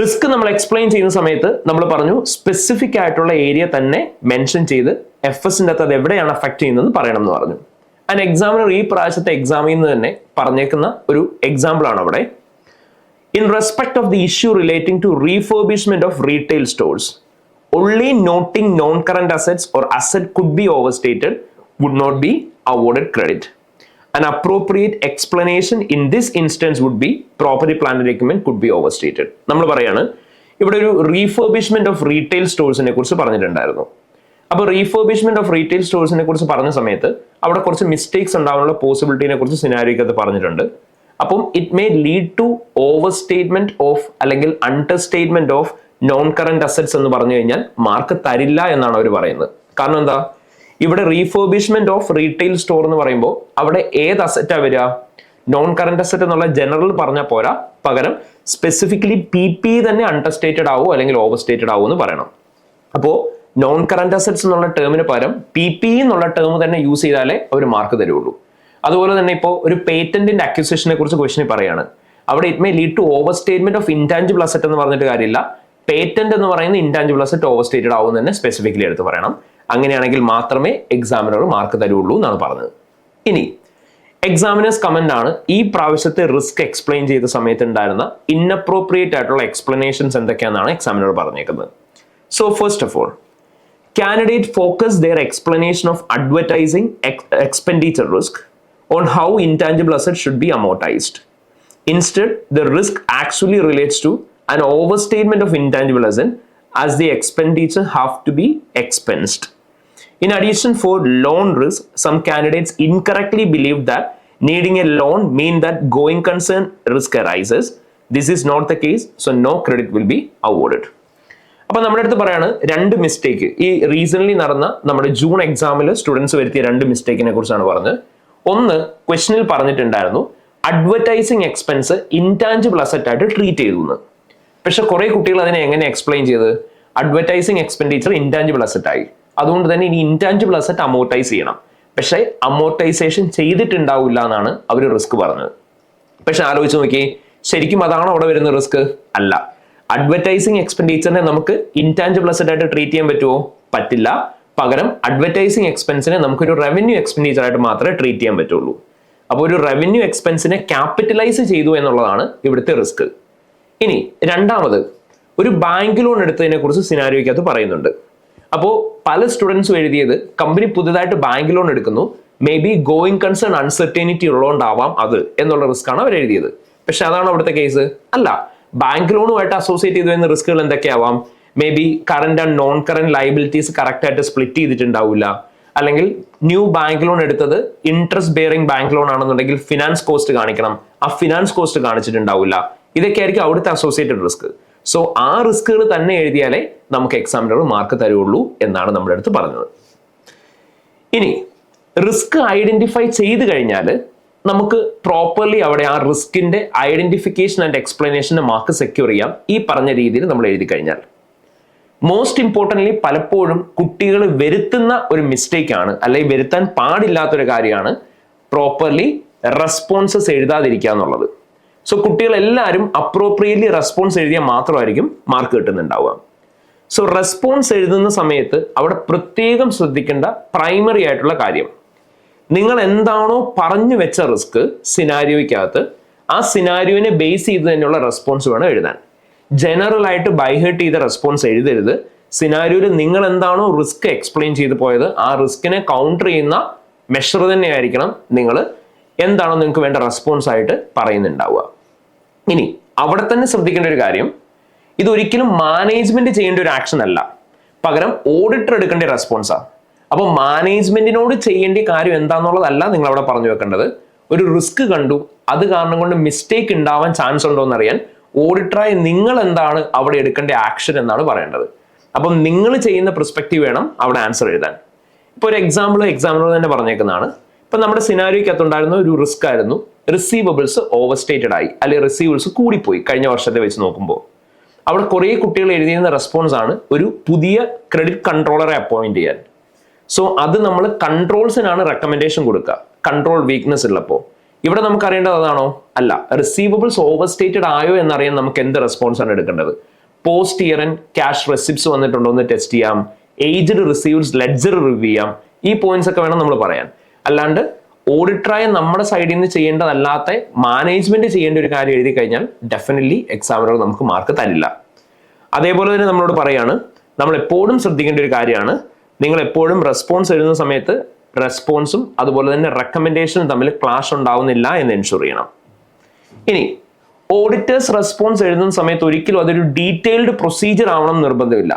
റിസ്ക് നമ്മൾ എക്സ്പ്ലെയിൻ ചെയ്യുന്ന സമയത്ത് നമ്മൾ പറഞ്ഞു സ്പെസിഫിക് ആയിട്ടുള്ള ഏരിയ തന്നെ മെൻഷൻ ചെയ്ത് എഫ്എസിൻ്റെ അകത്ത് അത് എവിടെയാണ് അഫക്ട് ചെയ്യുന്നതെന്ന് പറയണം എന്ന് പറഞ്ഞു. ആൻഡ് എക്സാമിനർ ഈ പ്രാവശ്യത്തെ എക്സാമിൽ നിന്ന് തന്നെ പറഞ്ഞേക്കുന്ന ഒരു എക്സാമ്പിൾ ആണ് അവിടെ. In respect of the issue relating to refurbishment of retail stores, only noting non-current assets or asset could be overstated would not be awarded credit. An appropriate explanation in this instance would be property, plant and equipment could be overstated. നമ്മൾ പറയാണ് ഇവിടെ ഒരു refurbishment of retail സ്റ്റോഴ്സിനെ കുറിച്ച് പറഞ്ഞിട്ടുണ്ടായിരുന്നു. അപ്പോൾ refurbishment of retail സ്റ്റോഴ്സിനെ കുറിച്ച് പറഞ്ഞ സമയത്ത് അവിടെ കുറച്ച് മിസ്റ്റേക്സ് ഉണ്ടാവാനുള്ള പോസിബിലിറ്റിനെ കുറിച്ച് സിനാരിയോക്കകത്ത് പറഞ്ഞിട്ടുണ്ട്. അപ്പം it may lead to overstatement of അല്ലെങ്കിൽ understatement of non current assets എന്ന് പറഞ്ഞു കഴിഞ്ഞാൽ മാർക്ക് തരില്ല എന്നാണ് അവർ പറയുന്നത്. കാരണം എന്താ? ഇവിടെ റീഫർബിഷ്മെന്റ് ഓഫ് റീറ്റെയിൽ സ്റ്റോർ എന്ന് പറയുമ്പോൾ അവിടെ ഏത് അസറ്റാ വരിക? നോൺ കറന്റ് അസറ്റ് എന്നുള്ള ജനറൽ പറഞ്ഞാൽ പോരാ, പകരം സ്പെസിഫിക്കലി PPE തന്നെ അണ്ടർ സ്റ്റേറ്റഡ് ആവോ അല്ലെങ്കിൽ ഓവർ സ്റ്റേറ്റഡ് ആവോ എന്ന് പറയണം. അപ്പോൾ നോൺ കറന്റ് അസറ്റ്സ് എന്നുള്ള ടേമിന് പകരം PPE എന്നുള്ള ടേം തന്നെ യൂസ് ചെയ്താലേ അവർ മാർക്ക് തരുള്ളൂ. അതുപോലെ തന്നെ ഇപ്പോൾ ഒരു പേറ്റന്റിന്റെ അക്വിസിഷനെ കുറിച്ച് ക്വസ്റ്റ്യൻ പറയാണ്. അവിടെ it may lead to overstatement of intangible asset എന്ന് പറഞ്ഞിട്ട് കാര്യമില്ല. പേറ്റന്റ് എന്ന് പറയുന്ന ഇൻടാഞ്ചിബിൾ അസറ്റ് ഓവർ സ്റ്റേറ്റഡ് ആവും തന്നെ സ്പെസിഫിക്കലി എടുത്ത് പറയണം. അങ്ങനെയാണെങ്കിൽ മാത്രമേ എക്സാമിനർ മാർക്ക് തരുള്ളൂ എന്നാണ് പറഞ്ഞത്. ഇനി എക്സാമിനേഴ്സ് കമന്റ് ആണ് ഈ പ്രാവശ്യത്തെ റിസ്ക് എക്സ്പ്ലെയിൻ ചെയ്ത സമയത്ത് ഉണ്ടായിരുന്ന ഇൻഅപ്രോപ്രിയേറ്റ് ആയിട്ടുള്ള എക്സ്പ്ലനേഷൻസ് എന്തൊക്കെയാണെന്നാണ് എക്സാമിനർ പറഞ്ഞേക്കുന്നത്. So first of all, candidate focus their explanation of advertising expenditure risk on how intangible assets should be amortized. Instead, the risk actually relates to an overstatement of intangible asset as the expenditure have to be expensed. In addition, for loan risk, some candidates incorrectly believe that needing a loan mean that going concern risk arises. This is not the case, so no credit will be awarded. അപ്പൊ നമ്മുടെ അടുത്ത് പറയാണ് രണ്ട് mistake ഈ recent നടന്ന നമ്മുടെ June എക്സാമിൽ students വരുത്തിയ രണ്ട് മിസ്റ്റേക്കിനെ കുറിച്ചാണ് പറഞ്ഞത്. ഒന്ന്, ക്വസ്റ്റനിൽ പറഞ്ഞിട്ടുണ്ടായിരുന്നു അഡ്വർടൈസിങ് എക്സ്പെൻസ് ഇൻടാഞ്ചിബിൾ അസറ്റ് ആയിട്ട് ട്രീറ്റ് ചെയ്തു എന്ന്. പക്ഷെ കുറെ കുട്ടികൾ അതിനെ എങ്ങനെ എക്സ്പ്ലെയിൻ ചെയ്ത് അഡ്വർടൈസിങ് എക്സ്പെൻഡിച്ചർ ഇൻടാഞ്ചിബിൾ അസറ്റ് ആയി, അതുകൊണ്ട് തന്നെ ഇനി ഇൻടാഞ്ചിബിൾ അസറ്റ് അമോർട്ടൈസ് ചെയ്യണം. പക്ഷെ അമോർട്ടൈസേഷൻ ചെയ്തിട്ടുണ്ടാവില്ല എന്നാണ് അവർ റിസ്ക് പറഞ്ഞത്. പക്ഷെ ആലോചിച്ച് നോക്കി, ശരിക്കും അതാണോ അവിടെ വരുന്ന റിസ്ക്? അല്ല. അഡ്വർടൈസിങ് എക്സ്പെൻഡിച്ചറിനെ നമുക്ക് ഇൻടാഞ്ചിബിൾ അസറ്റ് ആയിട്ട് ട്രീറ്റ് ചെയ്യാൻ പറ്റുമോ? പറ്റില്ല. പകരം അഡ്വർടൈസിങ് എക്സ്പെൻസിനെ നമുക്കൊരു റവന്യൂ എക്സ്പെൻഡിച്ചർ ആയിട്ട് മാത്രമേ ട്രീറ്റ് ചെയ്യാൻ പറ്റുള്ളൂ. അപ്പോൾ ഒരു റവന്യൂ എക്സ്പെൻസിനെ ക്യാപിറ്റലൈസ് ചെയ്തു എന്നുള്ളതാണ് ഇവിടുത്തെ റിസ്ക്. ഇനി രണ്ടാമത്, ഒരു ബാങ്ക് ലോൺ എടുത്തതിനെ കുറിച്ച് സിനാരിയോയ്ക്കകത്ത് പറയുന്നുണ്ട്. അപ്പോൾ പല സ്റ്റുഡൻസും എഴുതിയത് കമ്പനി പുതുതായിട്ട് ബാങ്ക് ലോൺ എടുക്കുന്നു, may be going concern uncertainty ഉള്ളതുകൊണ്ടാവാം അത് എന്നുള്ള റിസ്ക് ആണ് അവർ എഴുതിയത്. പക്ഷെ അതാണ് അവിടുത്തെ കേസ്? അല്ല. ബാങ്ക് ലോണുമായിട്ട് അസോസിയേറ്റ് ചെയ്തു വരുന്ന റിസ്കുകൾ എന്തൊക്കെയാവാം? May be current and non current liabilities correct ആയിട്ട് സ്പ്ലിറ്റ് ചെയ്തിട്ടുണ്ടാവില്ല, അല്ലെങ്കിൽ ന്യൂ ബാങ്ക് ലോൺ എടുത്തത് ഇൻട്രസ്റ്റ് ബെയറിംഗ് ബാങ്ക് ലോൺ ആണെന്നുണ്ടെങ്കിൽ ഫിനാൻസ് കോസ്റ്റ് കാണിക്കണം, ആ ഫിനാൻസ് കോസ്റ്റ് കാണിച്ചിട്ടുണ്ടാവില്ല. ഇതൊക്കെ ആയിരിക്കും അവിടുത്തെ അസോസിയേറ്റഡ് റിസ്ക്. സോ ആ റിസ്കുകൾ തന്നെ എഴുതിയാലേ നമുക്ക് എക്സാമിനർ മാർക്ക് തരുള്ളൂ എന്നാണ് നമ്മുടെ അടുത്ത് പറഞ്ഞത്. ഇനി റിസ്ക് ഐഡന്റിഫൈ ചെയ്ത് കഴിഞ്ഞാൽ നമുക്ക് പ്രോപ്പർലി അവിടെ ആ റിസ്കിന്റെ ഐഡന്റിഫിക്കേഷൻ ആൻഡ് എക്സ്പ്ലനേഷന്റെ മാർക്ക് സെക്യൂർ ചെയ്യാം ഈ പറഞ്ഞ രീതിയിൽ നമ്മൾ എഴുതി കഴിഞ്ഞാൽ. മോസ്റ്റ് ഇമ്പോർട്ടൻ്റ്ലി പലപ്പോഴും കുട്ടികൾ വരുത്തുന്ന ഒരു മിസ്റ്റേക്ക് ആണ്, അല്ലെങ്കിൽ വരുത്താൻ പാടില്ലാത്തൊരു കാര്യമാണ് പ്രോപ്പർലി റെസ്പോൺസസ് എഴുതാതിരിക്കുക എന്നുള്ളത്. സോ കുട്ടികൾ എല്ലാവരും അപ്രോപ്രിയറ്റ്ലി റെസ്പോൺസ് എഴുതിയാൽ മാത്രമായിരിക്കും മാർക്ക് കിട്ടുന്നുണ്ടാവുക. സോ റെസ്പോൺസ് എഴുതുന്ന സമയത്ത് അവിടെ പ്രത്യേകം ശ്രദ്ധിക്കേണ്ട പ്രൈമറി ആയിട്ടുള്ള കാര്യം, നിങ്ങൾ എന്താണോ പറഞ്ഞു വെച്ച റിസ്ക് സിനാരിയോയ്ക്കകത്ത്, ആ സിനാരിയോനെ ബേസ് ചെയ്ത് തന്നെയുള്ള റെസ്പോൺസ് വേണം എഴുതാൻ. ജനറൽ ആയിട്ട് ബൈഹേർട്ട് ചെയ്ത റെസ്പോൺസ് എഴുതരുത്. സിനാരിയോയിൽ നിങ്ങൾ എന്താണോ റിസ്ക് എക്സ്പ്ലെയിൻ ചെയ്ത് പോയത് ആ റിസ്കിനെ കൗണ്ടർ ചെയ്യുന്ന മെഷർ തന്നെയായിരിക്കണം നിങ്ങൾ എന്താണോ നിങ്ങൾക്ക് വേണ്ട റെസ്പോൺസ് ആയിട്ട് പറയുന്നുണ്ടാവുക. ഇനി അവിടെ തന്നെ ശ്രദ്ധിക്കേണ്ട ഒരു കാര്യം, ഇതൊരിക്കലും മാനേജ്മെന്റ് ചെയ്യേണ്ട ഒരു ആക്ഷൻ അല്ല, പകരം ഓഡിറ്റർ എടുക്കേണ്ട റെസ്പോൺസാണ്. അപ്പോൾ മാനേജ്മെന്റിനോട് ചെയ്യേണ്ട കാര്യം എന്താണെന്നുള്ളതല്ല നിങ്ങൾ അവിടെ പറഞ്ഞു വെക്കേണ്ടത്. ഒരു റിസ്ക് കണ്ടു, അത് കാരണം കൊണ്ട് മിസ്റ്റേക്ക് ഉണ്ടാവാൻ ചാൻസ് ഉണ്ടോ എന്നറിയാൻ ഓഡിറ്ററായി നിങ്ങൾ എന്താണ് അവിടെ എടുക്കേണ്ട ആക്ഷൻ എന്നാണ് പറയേണ്ടത്. അപ്പം നിങ്ങൾ ചെയ്യുന്ന പെർസ്പെക്റ്റീവ് വേണം അവിടെ ആൻസർ എഴുതാൻ. ഇപ്പോൾ ഒരു എക്സാമ്പിൾ തന്നെ പറഞ്ഞേക്കുന്നതാണ്. ഇപ്പം നമ്മുടെ സിനാരിയോയ്ക്കകത്തുണ്ടായിരുന്ന ഒരു റിസ്ക് ആയിരുന്നു, റിസീവബിൾസ് ഓവർ സ്റ്റേറ്റഡ് ആയി, അല്ലെങ്കിൽ റിസീവബിൾസ് കൂടിപ്പോയി കഴിഞ്ഞ വർഷത്തെ വെച്ച് നോക്കുമ്പോൾ. അവിടെ കുറേ കുട്ടികൾ എഴുതിയിരുന്ന റെസ്പോൺസ് ആണ് ഒരു പുതിയ ക്രെഡിറ്റ് കൺട്രോളറെ അപ്പോയിന്റ് ചെയ്യാൻ. സോ അത് നമ്മൾ കൺട്രോൾസിനാണ് റെക്കമെൻഡേഷൻ കൊടുക്കുക, കൺട്രോൾ വീക്ക്നെസ് ഉള്ളപ്പോൾ. ഇവിടെ നമുക്ക് അറിയേണ്ടത് അതാണോ? അല്ല. റിസീവബിൾസ് ഓവർ സ്റ്റേറ്റഡ് ആയോ എന്നറിയാൻ നമുക്ക് എന്ത് റെസ്പോൺസ് ആണ് എടുക്കേണ്ടത്? Post year and cash receipts വന്നിട്ടുണ്ടോ എന്ന് ടെസ്റ്റ് ചെയ്യാം, ഏജ്ഡ് റിസീവ്സ് ലെഡ്ജർ റിവ്യൂ ചെയ്യാം. ഈ പോയിന്റ്സ് ഒക്കെ വേണം നമ്മൾ പറയാൻ. അല്ലാണ്ട് ഓഡിറ്ററായ നമ്മുടെ സൈഡിൽ നിന്ന് ചെയ്യേണ്ടതല്ലാത്ത മാനേജ്മെന്റ് ചെയ്യേണ്ട ഒരു കാര്യം എഴുതി കഴിഞ്ഞാൽ ഡെഫിനറ്റ്ലി എക്സാമിനർ നമുക്ക് മാർക്ക് തരില്ല. അതേപോലെ തന്നെ നമ്മളോട് പറയാണ്, നമ്മൾ എപ്പോഴും ശ്രദ്ധിക്കേണ്ട ഒരു കാര്യമാണ്, നിങ്ങൾ എപ്പോഴും റെസ്പോൺസ് എഴുതുന്ന സമയത്ത് റെസ്പോൺസും അതുപോലെ തന്നെ റെക്കമെൻഡേഷനും തമ്മിൽ ക്ലാഷ് ഉണ്ടാവുന്നില്ല എന്ന് എൻഷുർ ചെയ്യണം. ഇനി ഓഡിറ്റേഴ്സ് റെസ്പോൺസ് എഴുതുന്ന സമയത്ത് ഒരിക്കലും അതൊരു ഡീറ്റെയിൽഡ് പ്രൊസീജിയർ ആവണം നിർബന്ധമില്ല.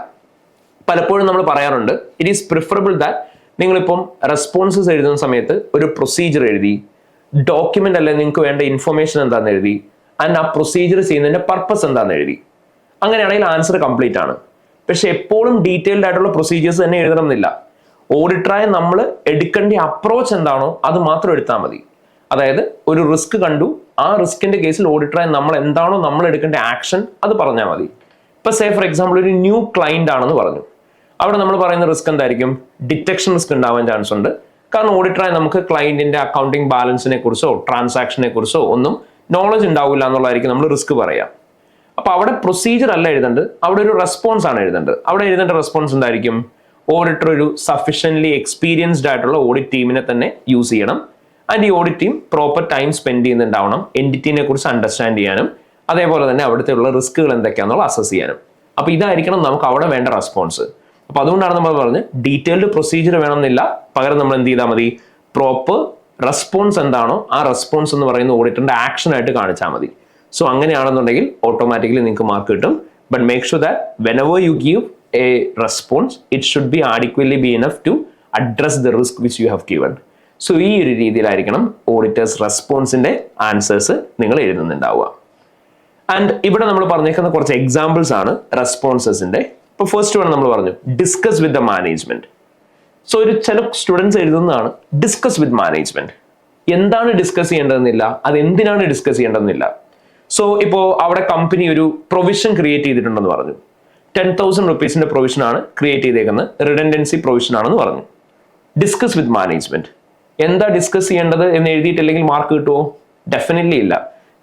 പലപ്പോഴും നമ്മൾ പറയാറുണ്ട്, ഇറ്റ് ഈസ് പ്രിഫറബിൾ ദാറ്റ് നിങ്ങളിപ്പം റെസ്പോൺസസ് എഴുതുന്ന സമയത്ത് ഒരു പ്രൊസീജിയർ എഴുതി, ഡോക്യുമെന്റ് അല്ലെ നിങ്ങൾക്ക് വേണ്ട ഇൻഫർമേഷൻ എന്താണെന്ന് എഴുതി, ആൻഡ് ആ പ്രൊസീജിയർ ചെയ്യുന്നതിന്റെ പർപ്പസ് എന്താണെന്ന് എഴുതി. അങ്ങനെയാണെങ്കിൽ ആൻസർ കംപ്ലീറ്റ് ആണ്. പക്ഷെ എപ്പോഴും ഡീറ്റെയിൽഡ് ആയിട്ടുള്ള പ്രൊസീജിയേഴ്സ് തന്നെ എഴുതണം എന്നില്ല. ഓഡിറ്ററായി നമ്മൾ എടുക്കേണ്ട അപ്രോച്ച് എന്താണോ അത് മാത്രം എടുത്താൽ മതി. അതായത് ഒരു റിസ്ക് കണ്ടു, ആ റിസ്കിന്റെ കേസിൽ ഓഡിറ്ററായി നമ്മൾ എന്താണോ നമ്മൾ എടുക്കേണ്ട ആക്ഷൻ അത് പറഞ്ഞാൽ മതി. ഇപ്പൊ സേ ഫോർ എക്സാമ്പിൾ ഒരു ന്യൂ ക്ലൈന്റ് ആണെന്ന് പറഞ്ഞു, അവിടെ നമ്മൾ പറയുന്ന റിസ്ക് എന്തായിരിക്കും? ഡിറ്റക്ഷൻ റിസ്ക് ഉണ്ടാവാൻ ചാൻസ് ഉണ്ട്. കാരണം ഓഡിറ്ററായി നമുക്ക് ക്ലൈന്റിന്റെ അക്കൗണ്ടിങ് ബാലൻസിനെ കുറിച്ചോ ട്രാൻസാക്ഷനെ കുറിച്ചോ ഒന്നും നോളജ് ഉണ്ടാവില്ല എന്നുള്ളതായിരിക്കും നമ്മൾ റിസ്ക് പറയാം. അപ്പൊ അവിടെ പ്രൊസീജിയർ അല്ല എഴുതേണ്ടത്, അവിടെ ഒരു റെസ്പോൺസ് ആണ് എഴുതേണ്ടത്. അവിടെ എഴുതേണ്ട റെസ്പോൺസ് എന്തായിരിക്കും? ഓഡിറ്റർ ഒരു സഫീഷ്യന്റ്ലി എക്സ്പീരിയൻസ്ഡ് ആയിട്ടുള്ള ഓഡിറ്റ് ടീമിനെ തന്നെ യൂസ് ചെയ്യണം. ആൻഡ് ഈ audit team proper time spend ചെയ്യുന്നുണ്ടാവണം എൻറ്റിറ്റിനെ കുറിച്ച് അണ്ടർസ്റ്റാൻഡ് ചെയ്യാനും അതേപോലെ തന്നെ അവിടുത്തെ ഉള്ള റിസ്കുകൾ എന്തൊക്കെയാണെന്നുള്ള അസസ് ചെയ്യാനും. അപ്പൊ ഇതായിരിക്കണം നമുക്ക് അവിടെ വേണ്ട റെസ്പോൺസ്. അപ്പൊ അതുകൊണ്ടാണ് നമ്മൾ പറഞ്ഞത് ഡീറ്റെയിൽഡ് പ്രൊസീജിയർ വേണമെന്നില്ല, പകരം നമ്മൾ എന്ത് ചെയ്താൽ മതി? പ്രോപ്പർ റെസ്പോൺസ് എന്താണോ ആ റെസ്പോൺസ് എന്ന് പറയുന്ന ഓഡിറ്ററിന്റെ ആക്ഷൻ ആയിട്ട് കാണിച്ചാൽ മതി. സോ അങ്ങനെയാണെന്നുണ്ടെങ്കിൽ ഓട്ടോമാറ്റിക്കലി നിങ്ങൾക്ക് മാർക്ക് കിട്ടും. But make sure that whenever you give a response it should be adequately be enough to address the risk which you have given. So ഈ ഒരു രീതിയിലായിരിക്കണം ഓഡിറ്റേഴ്സ് റെസ്പോൺസിന്റെ ആൻസേഴ്സ് നിങ്ങൾ എഴുതുന്നുണ്ടാവുക. ആൻഡ് ഇവിടെ നമ്മൾ പറഞ്ഞേക്കുന്ന കുറച്ച് എക്സാമ്പിൾസ് ആണ് റെസ്പോൺസസിന്റെ. ഇപ്പോൾ ഫസ്റ്റ് വൺ നമ്മൾ പറഞ്ഞു discuss with the management. So ഒരു ചില സ്റ്റുഡൻസ് എഴുതുന്നതാണ് ഡിസ്കസ് വിത്ത് മാനേജ്മെന്റ്. എന്താണ് ഡിസ്കസ് ചെയ്യേണ്ടതെന്നില്ല, അത് എന്തിനാണ് ഡിസ്കസ് ചെയ്യേണ്ടതെന്നില്ല. സോ ഇപ്പോൾ അവിടെ കമ്പനി ഒരു പ്രൊവിഷൻ ക്രിയേറ്റ് ചെയ്തിട്ടുണ്ടെന്ന് പറഞ്ഞു, 10,000 rupees പ്രൊവിഷൻ ആണ് ക്രിയേറ്റ് ചെയ്തേക്കുന്നത്, റിഡൻഡൻസി പ്രൊവിഷൻ ആണെന്ന് പറഞ്ഞു. Discuss with management. എന്താ ഡിസ്കസ് ചെയ്യേണ്ടത് എന്ന് എഴുതിയിട്ടില്ലെങ്കിൽ മാർക്ക് കിട്ടുമോ? ഡെഫിനറ്റ്ലി ഇല്ല.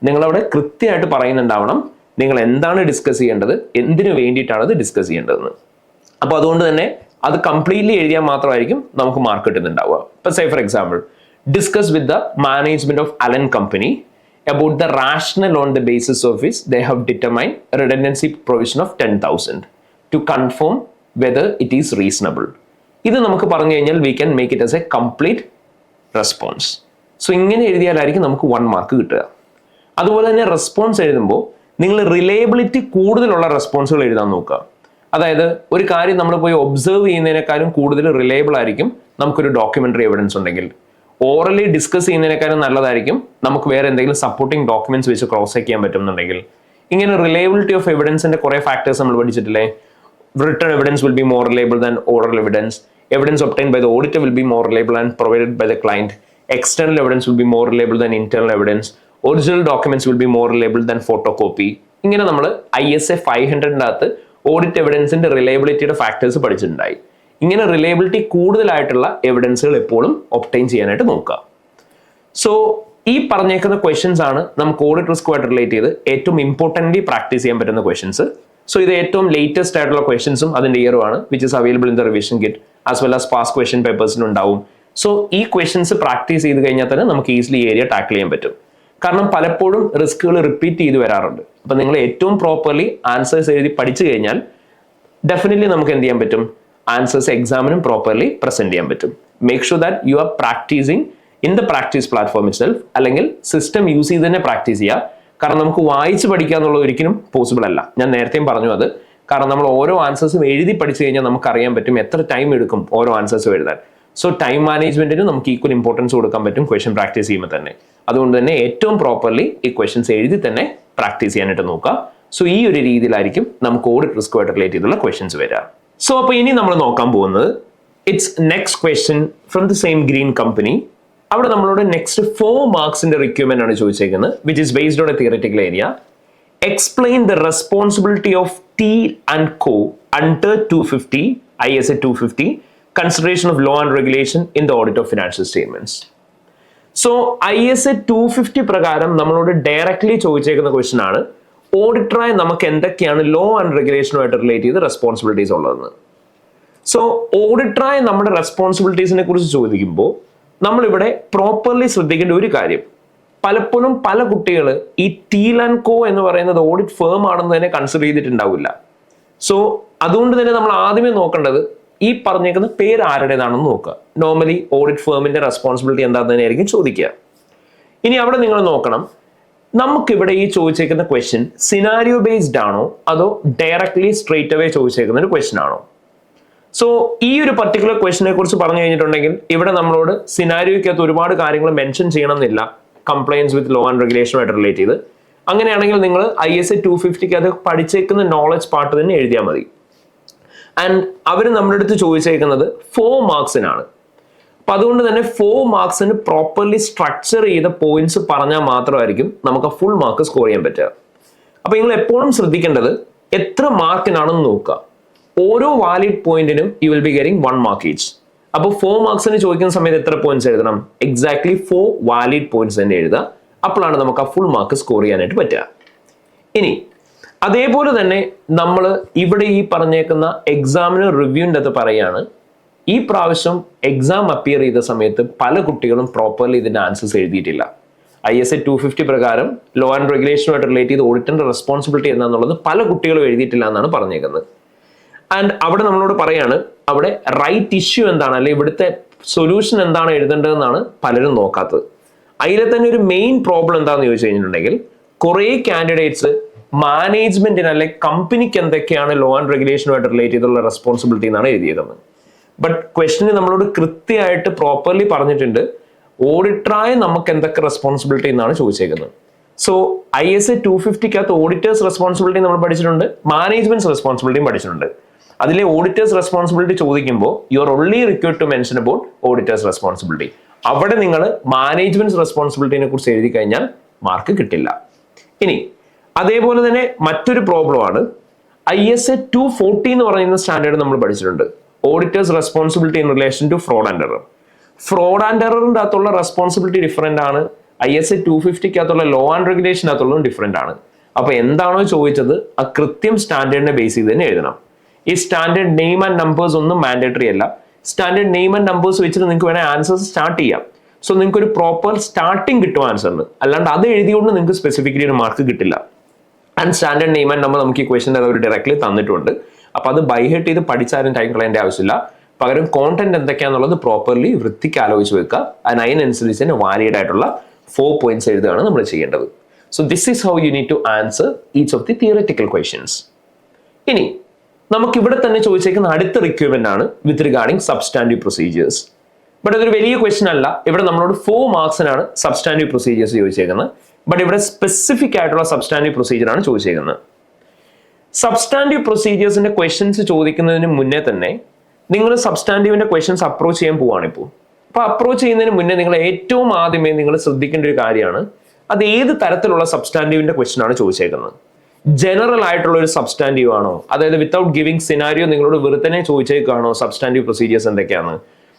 നിങ്ങളവിടെ കൃത്യമായിട്ട് പറയുന്നുണ്ടാവണം നിങ്ങൾ എന്താണ് ഡിസ്കസ് ചെയ്യേണ്ടത്, എന്തിനു വേണ്ടിയിട്ടാണ് അത് ഡിസ്കസ് ചെയ്യേണ്ടതെന്ന്. അപ്പോൾ അതുകൊണ്ട് തന്നെ അത് കംപ്ലീറ്റ്ലി എഴുതിയാൽ മാത്രമായിരിക്കും നമുക്ക് മാർക്ക് കിട്ടുന്നുണ്ടാവുക. ഇപ്പൊ say for example discuss with the management of Allen company about the rationale on the basis of which they have determined redundancy provision of 10,000 to confirm whether it is reasonable. ഇത് നമുക്ക് പറഞ്ഞു കഴിഞ്ഞാൽ we can make it as a complete response. So ഇങ്ങനെ എഴുതിയാലായിരിക്കും നമുക്ക് 1 mark കിട്ടുക. അതുപോലെ തന്നെ response എഴുതുമ്പോൾ നിങ്ങൾ റിലയബിലിറ്റി കൂടുതലുള്ള റെസ്പോൺസുകൾ എഴുതാൻ നോക്കുക. അതായത് ഒരു കാര്യം നമ്മൾ പോയി ഒബ്സർവ് ചെയ്യുന്നതിനേക്കാളും കൂടുതൽ റിലയബിൾ ആയിരിക്കും നമുക്കൊരു ഡോക്യുമെന്ററി എവിഡൻസ് ഉണ്ടെങ്കിൽ. ഓറലി ഡിസ്കസ് ചെയ്യുന്നതിനേക്കാളും നല്ലതായിരിക്കും നമുക്ക് വേറെ എന്തെങ്കിലും സപ്പോർട്ടിംഗ് ഡോക്യുമെന്റ്സ് വെച്ച് ക്രോസ് ചെക്ക് ചെയ്യാൻ പറ്റുന്നുണ്ടെങ്കിൽ. ഇങ്ങനെ റിലയബിലിറ്റി ഓഫ് എവിഡൻസിന്റെ കുറെ ഫാക്ടേഴ്സ് നമ്മൾ പഠിച്ചിട്ടില്ലേ? Written evidence will be more reliable than oral evidence. Evidence obtained by the auditor will be more reliable and provided by the client. External evidence will be more reliable than internal evidence. Original documents will be more reliable than photocopy. ഇങ്ങനെ നമ്മൾ ISA 500-ന്റെ അകത്ത് audit എവിഡൻസിന്റെ റിലയബിലിറ്റിയുടെ factors പഠിച്ചിട്ടുണ്ടായി. ഇങ്ങനെ reliability കൂടുതലായിട്ടുള്ള എവിഡൻസുകൾ എപ്പോഴും obtain ചെയ്യാനായിട്ട് നോക്കുക. So ഈ പറഞ്ഞേക്കുന്ന ക്വസ്റ്റ്യൻസ് ആണ് നമുക്ക് ഓഡിറ്റ് റിസ്കുമായിട്ട് റിലേറ്റ് ചെയ്ത് ഏറ്റവും ഇമ്പോർട്ടൻ്റ്ലി പ്രാക്ടീസ് ചെയ്യാൻ പറ്റുന്ന ക്വസ്റ്റ്യൻസ്. സോ ഇത് ഏറ്റവും ലേറ്റസ്റ്റ് ആയിട്ടുള്ള ക്വസ്റ്റ്യൻസും അതിന്റെ ഇയറുമാണ്, which is available in the revision kit as well as past question പേപ്പേഴ്സിനും ഉണ്ടാവും. സോ ഈ ക്വസ്റ്റ്യൻസ് പ്രാക്ടീസ് ചെയ്ത് കഴിഞ്ഞാൽ തന്നെ നമുക്ക് ഈസിലി ഏരിയ ടാക്കിൾ ചെയ്യാൻ പറ്റും. കാരണം പലപ്പോഴും റിസ്കുകൾ റിപ്പീറ്റ് ചെയ്ത് വരാറുണ്ട്. അപ്പൊ നിങ്ങൾ ഏറ്റവും പ്രോപ്പർലി ആൻസേഴ്സ് എഴുതി പഠിച്ചു കഴിഞ്ഞാൽ ഡെഫിനറ്റ്ലി നമുക്ക് എന്ത് ചെയ്യാൻ പറ്റും, ആൻസേഴ്സ് എക്സാമിനും പ്രോപ്പർലി പ്രസന്റ് ചെയ്യാൻ പറ്റും. Make sure that you are practicing in the practice platform itself, അല്ലെങ്കിൽ സിസ്റ്റം യൂസ് ചെയ്ത് തന്നെ പ്രാക്ടീസ് ചെയ്യുക. കാരണം നമുക്ക് വായിച്ച് പഠിക്കുക എന്നുള്ളത് ഒരിക്കലും പോസിബിൾ അല്ല. ഞാൻ നേരത്തെയും പറഞ്ഞു അത്. കാരണം നമ്മൾ ഓരോ ആൻസേഴ്സും എഴുതി പഠിച്ചു കഴിഞ്ഞാൽ നമുക്ക് അറിയാൻ പറ്റും എത്ര ടൈം എടുക്കും ഓരോ ആൻസേഴ്സും എഴുതാൻ. സോ ടൈം മാനേജ്മെന്റിന് നമുക്ക് ഈക്വൽ ഇമ്പോർട്ടൻസ് കൊടുക്കാൻ പറ്റും ക്വസ്റ്റ്യൻ പ്രാക്ടീസ് ചെയ്യുമ്പോൾ തന്നെ. അതുകൊണ്ട് തന്നെ ഏറ്റവും പ്രോപ്പർലി ഈ ക്വസ്റ്റ്യൻസ് എഴുതി തന്നെ പ്രാക്ടീസ് ചെയ്യാനായിട്ട് നോക്കുക. സോ ഈ ഒരു രീതിയിലായിരിക്കും നമുക്ക് ഓഡിറ്റ് റിസ്കുമായിട്ട് റിലേറ്റ് ചെയ്തുള്ള ക്വസ്റ്റ്യൻസ് വരിക. സോ അപ്പോൾ ഇനി നമ്മൾ നോക്കാൻ പോകുന്നത് it's next question from the same Green company. അവിടെ നമ്മളോട് നെക്സ്റ്റ് 4 മാർക്സിന്റെ റിക്വയർമെന്റ് ആണ് ചോദിച്ചേക്കുന്നത്, which is based on a theoretical area. Explain the responsibility of Teal and Co. under 250 ISA 250 consideration of law and regulation in the audit of financial statements. So ISA 250 പ്രകാരം നമ്മളോട് directly ചോദിച്ചേക്കുന്ന question ആണ്, ഓഡിറ്ററായി നമുക്ക് എന്തൊക്കെയാണ് law and റെഗുലേഷനുമായിട്ട് relate ചെയ്ത് responsibilities ഉള്ളതെന്ന്. So ഓഡിറ്ററായി നമ്മുടെ റെസ്പോൺസിബിലിറ്റീസിനെ കുറിച്ച് ചോദിക്കുമ്പോൾ നമ്മളിവിടെ പ്രോപ്പർലി ശ്രദ്ധിക്കേണ്ട ഒരു കാര്യം, പലപ്പോഴും പല കുട്ടികൾ ഈ ടീൽ ആൻഡ് കോ എന്ന് പറയുന്നത് ഓഡിറ്റ് ഫേം ആണെന്ന് തന്നെ കൺസിഡർ ചെയ്തിട്ടുണ്ടാവില്ല. സോ അതുകൊണ്ട് തന്നെ നമ്മൾ ആദ്യമേ നോക്കേണ്ടത് ഈ പറഞ്ഞേക്കുന്ന പേര് ആരുടേതാണെന്ന് നോക്കുക. നോർമലി ഓഡിറ്റ് ഫേമിന്റെ റെസ്പോൺസിബിലിറ്റി എന്താണെന്ന് തന്നെയായിരിക്കും ചോദിക്കുക. ഇനി അവിടെ നിങ്ങൾ നോക്കണം, നമുക്കിവിടെ ഈ ചോദിച്ചേക്കുന്ന ക്വസ്റ്റ്യൻ സിനാരിയോ ബേസ്ഡ് ആണോ അതോ ഡയറക്ട്ലി സ്ട്രേറ്റ് അവേ ചോദിച്ചേക്കുന്ന ഒരു ക്വസ്റ്റ്യൻ ആണോ? സോ ഈ ഒരു പർട്ടിക്കുലർ ക്വസ്റ്റിനെ കുറിച്ച് പറഞ്ഞു കഴിഞ്ഞിട്ടുണ്ടെങ്കിൽ ഇവിടെ നമ്മളോട് സിനാരിയോയ്ക്കകത്ത് ഒരുപാട് കാര്യങ്ങൾ മെൻഷൻ ചെയ്യണമെന്നില്ല, കംപ്ലൈൻസ് വിത്ത് ലോ ആൻഡ് റെഗുലേഷനുമായിട്ട് റിലേറ്റ് ചെയ്ത്. അങ്ങനെയാണെങ്കിൽ നിങ്ങൾ ISA 250 അത് പഠിച്ചേക്കുന്ന നോളജ് പാർട്ട് തന്നെ എഴുതിയാൽ മതി. ആൻഡ് അവർ നമ്മുടെ അടുത്ത് ചോദിച്ചേക്കുന്നത് 4 മാർക്സിനാണ്. അപ്പൊ അതുകൊണ്ട് തന്നെ 4 മാർക്സിന് പ്രോപ്പർലി സ്ട്രക്ചർ ചെയ്ത പോയിന്റ്സ് പറഞ്ഞാൽ മാത്രമായിരിക്കും നമുക്ക് ഫുൾ മാർക്ക് സ്കോർ ചെയ്യാൻ പറ്റുക. അപ്പൊ നിങ്ങൾ എപ്പോഴും ശ്രദ്ധിക്കേണ്ടത് എത്ര മാർക്കിനാണെന്ന് നോക്കുക. ഓരോ വാലിഡ് പോയിന്റിനും you will be getting 1 mark each. അപ്പോൾ 4 മാർക്സിന് ചോദിക്കുന്ന സമയത്ത് എത്ര പോയിന്റ്സ് എഴുതണം? എക്സാക്ട്ലി 4 വാലിഡ് പോയിന്റ്സ് തന്നെ എഴുതുക. അപ്പോഴാണ് നമുക്ക് ആ ഫുൾ മാർക്ക് സ്കോർ ചെയ്യാനായിട്ട് പറ്റുക. ഇനി അതേപോലെ തന്നെ നമ്മൾ ഇവിടെ ഈ പറഞ്ഞേക്കുന്ന എക്സാമിന് റിവ്യൂവിൻ്റെ അത് പറയാണ്, ഈ പ്രാവശ്യം എക്സാം അപ്പിയർ ചെയ്ത സമയത്ത് പല കുട്ടികളും പ്രോപ്പർലി ഇതിന്റെ ആൻസേഴ്സ് എഴുതിയിട്ടില്ല. ISA 250 പ്രകാരം ലോ ആൻഡ് റെഗുലേഷനുമായിട്ട് റിലേറ്റ് ചെയ്ത് ഓഡിറ്റിന്റെ റെസ്പോൺസിബിലിറ്റി എന്താണെന്നുള്ളത് പല കുട്ടികളും എഴുതിയിട്ടില്ല എന്നാണ് പറഞ്ഞേക്കുന്നത്. ആൻഡ് അവിടെ നമ്മളോട് പറയാണ്, അവിടെ റൈറ്റ് ഇഷ്യൂ എന്താണ്, അല്ലെങ്കിൽ ഇവിടുത്തെ സൊല്യൂഷൻ എന്താണ് എഴുതേണ്ടതെന്നാണ് പലരും നോക്കാത്തത്. അതിലെ തന്നെ ഒരു മെയിൻ പ്രോബ്ലം എന്താണെന്ന് ചോദിച്ചു കഴിഞ്ഞിട്ടുണ്ടെങ്കിൽ, കുറേ കാൻഡിഡേറ്റ്സ് മാനേജ്മെന്റിന് അല്ലെങ്കിൽ കമ്പനിക്ക് എന്തൊക്കെയാണ് ലോ ആൻഡ് റെഗുലേഷനുമായിട്ട് റിലേറ്റ് ചെയ്തുള്ള റെസ്പോൺസിബിലിറ്റി എന്നാണ് എഴുതിയേക്കുന്നത്. ബട്ട് ക്വസ്റ്റ്യന് നമ്മളോട് കൃത്യമായിട്ട് പ്രോപ്പർലി പറഞ്ഞിട്ടുണ്ട് ഓഡിറ്ററായി നമുക്ക് എന്തൊക്കെ റെസ്പോൺസിബിലിറ്റി എന്നാണ് ചോദിച്ചേക്കുന്നത്. സോ ISA 250 ഓഡിറ്റേഴ്സ് റെസ്പോൺസിബിലിറ്റി നമ്മൾ പഠിച്ചിട്ടുണ്ട്, മാനേജ്മെന്റ് റെസ്പോൺസിബിലിറ്റിയും പഠിച്ചിട്ടുണ്ട്. അതിലെ ഓഡിറ്റേഴ്സ് റെസ്പോൺസിബിലിറ്റി ചോദിക്കുമ്പോൾ you are only required to mention about auditors responsibility. അവിടെ നിങ്ങൾ മാനേജ്മെന്റ് റെസ്പോൺസിബിലിറ്റിനെ കുറിച്ച് എഴുതി കഴിഞ്ഞാൽ മാർക്ക് കിട്ടില്ല. ഇനി അതേപോലെ തന്നെ മറ്റൊരു പ്രോബ്ലമാണ് ISA 240 എന്ന് പറയുന്ന സ്റ്റാൻഡേർഡ് നമ്മൾ പഠിച്ചിട്ടുണ്ട്, auditor's responsibility in relation to fraud and error. Fraud and എററിന്റെ അകത്തുള്ള റെസ്പോൺസിബിലിറ്റി ഡിഫറെന്റ് ആണ്, ISA 250 ലോ ആൻഡ് റെഗുലേഷനകത്തുള്ളതും ഡിഫറെന്റ് ആണ്. അപ്പൊ എന്താണോ ചോദിച്ചത് ആ കൃത്യം സ്റ്റാൻഡേർഡിനെ ബേസ് ചെയ്ത് തന്നെ എഴുതണം. ഈ സ്റ്റാൻഡേർഡ് നെയിം ആൻഡ് നമ്പേഴ്സ് ഒന്നും മാൻഡേറ്ററി അല്ല. സ്റ്റാൻഡേർഡ് നെയിം ആൻഡ് നമ്പേഴ്സ് വെച്ചിട്ട് നിങ്ങൾക്ക് വേണേൽ ആൻസേഴ്സ് സ്റ്റാർട്ട് ചെയ്യാം. സോ നിങ്ങൾക്ക് ഒരു പ്രോപ്പർ സ്റ്റാർട്ടിങ് കിട്ടും ആൻസറിന്, അല്ലാണ്ട് അത് എഴുതിയോണ്ട് നിങ്ങൾക്ക് സ്പെസിഫിക്കലി ഒരു മാർക്ക് കിട്ടില്ല. And standard name and number നമുക്ക് ഈ ക്വസ്റ്റ്യൻ അവർ ഡയറക്ട്ലി തന്നിട്ടുണ്ട്. അപ്പൊ അത് ബൈഹെർട്ട് ചെയ്ത് പഠിച്ചാലും ടൈം കളയേണ്ട ആവശ്യമില്ല. പകരം കോണ്ടന്റ് എന്തൊക്കെയാണെന്നുള്ളത് പ്രോപ്പർലി വൃത്തിക്ക് ആലോചിച്ച് വെക്കുക. അതിനനുസരിച്ച് തന്നെ വാലിഡ് ആയിട്ടുള്ള 4 പോയിന്റ്സ് എഴുതുകയാണ് നമ്മൾ ചെയ്യേണ്ടത്. So this is how you need to answer each of the theoretical questions. ഇനി നമുക്ക് ഇവിടെ തന്നെ ചോദിച്ചേക്കുന്ന അടുത്ത റിക്വയർമെന്റ് ആണ് with regarding substantive procedures. But അതൊരു വലിയ ക്വസ്റ്റ്യൻ അല്ല. ഇവിടെ നമ്മളോട് 4 മാർക്സിനാണ് സബ്സ്റ്റാൻറ്റീവ് പ്രൊസീജിയേഴ്സ് ചോദിച്ചേക്കുന്നത്. ബട്ട് ഇവിടെ സ്പെസിഫിക് ആയിട്ടുള്ള സബ്സ്റ്റാൻറ്റീവ് പ്രൊസീജിയർ ആണ് ചോദിച്ചേക്കുന്നത്. സബ്സ്റ്റാൻറ്റീവ് പ്രൊസീജിയേഴ്സിന്റെ ക്വസ്റ്റ്യൻസ് ചോദിക്കുന്നതിന് മുന്നേ തന്നെ നിങ്ങൾ സബ്സ്റ്റാൻറ്റീവിന്റെ ക്വസ്റ്റ്യൻസ് അപ്രോച്ച് ചെയ്യാൻ പോവാണ് ഇപ്പോൾ. അപ്പൊ അപ്രോച്ച് ചെയ്യുന്നതിന് മുന്നേ നിങ്ങൾ ഏറ്റവും ആദ്യമേ നിങ്ങൾ ശ്രദ്ധിക്കേണ്ട ഒരു കാര്യമാണ്, അത് ഏത് തരത്തിലുള്ള സബ്സ്റ്റാൻറ്റീവിന്റെ ക്വസ്റ്റ്യൻ ആണ് ചോദിച്ചേക്കുന്നത്. ജനറൽ ആയിട്ടുള്ള ഒരു സബ്സ്റ്റാൻറ്റീവ് ആണോ, അതായത് വിത്തൗട്ട് ഗിവിംഗ് സിനാരിയോ നിങ്ങളോട് വെറുതെ ചോദിച്ചേക്കാണോ സബ്സ്റ്റാൻറ്റീവ് പ്രൊസീജിയേഴ്സ് എന്തൊക്കെയാണ്,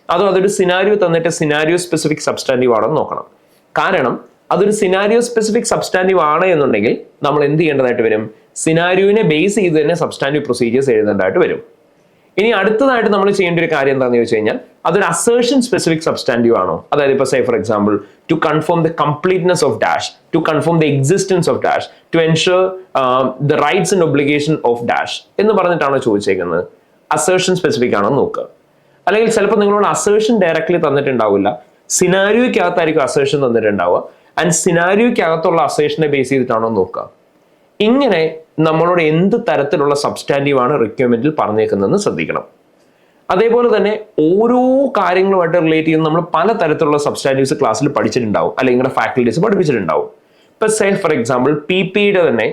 അതോ അതൊരു സിനാരിയോ തന്നിട്ട് സിനാരിയോ സ്പെസിഫിക് സബ്സ്റ്റാൻറ്റീവ് ആണോ എന്ന് നോക്കണം. കാരണം അതൊരു സിനാരിയോ സ്പെസിഫിക് സബ്സ്റ്റാൻറ്റീവ് ആണ് എന്നുണ്ടെങ്കിൽ നമ്മൾ എന്ത് ചെയ്യേണ്ടതായിട്ട് വരും, സിനാരിയോനെ ബേസ് ചെയ്ത് തന്നെ സബ്സ്റ്റാൻറ്റീവ് പ്രൊസീജിയേഴ്സ് എഴുതേണ്ടതായിട്ട് വരും. ഇനി അടുത്തതായിട്ട് നമ്മൾ ചെയ്യേണ്ട ഒരു കാര്യം എന്താണെന്ന് ചോദിച്ചു കഴിഞ്ഞാൽ, അതൊരു അസേർഷൻ സ്പെസിഫിക് സബ്സ്റ്റാൻറ്റീവ് ആണോ, അതായത് ഇപ്പോൾ say for example to confirm the completeness of dash, to confirm the existence of dash, to ensure the rights and obligation of dash എന്ന് പറഞ്ഞിട്ടാണോ ചോദിച്ചേക്കുന്നത്? അസേർഷൻ സ്പെസിഫിക് ആണോ നോക്കുക. അല്ലെങ്കിൽ ചിലപ്പോൾ നിങ്ങളോട് അസേർഷൻ ഡയറക്ട്ലി തന്നിട്ടുണ്ടാവില്ല, സിനാരിയോയ്ക്കകത്തായിരിക്കും അസേർഷൻ തന്നിട്ടുണ്ടാവുക. ആൻഡ് സിനാരിയോയ്ക്കകത്തുള്ള അസേർഷനെ ബേസ് ചെയ്തിട്ടാണോ നോക്കുക. ഇങ്ങനെ നമ്മളോട് എന്ത് തരത്തിലുള്ള സബ്സ്റ്റാൻറ്റീവ് ആണ് റിക്വയർമെന്റിൽ പറഞ്ഞേക്കുന്നതെന്ന് ശ്രദ്ധിക്കണം. അതേപോലെ തന്നെ ഓരോ കാര്യങ്ങളുമായിട്ട് റിലേറ്റ് ചെയ്യുന്ന നമ്മൾ പല തരത്തിലുള്ള സബ്സ്റ്റാൻറ്റീവ്സ് ക്ലാസ്സിൽ പഠിച്ചിട്ടുണ്ടാവും, അല്ലെങ്കിൽ നിങ്ങളുടെ ഫാക്കൽറ്റീസ് പഠിപ്പിച്ചിട്ടുണ്ടാവും. ഇപ്പൊ സേ ഫോർ എക്സാമ്പിൾ PPയുടെ തന്നെ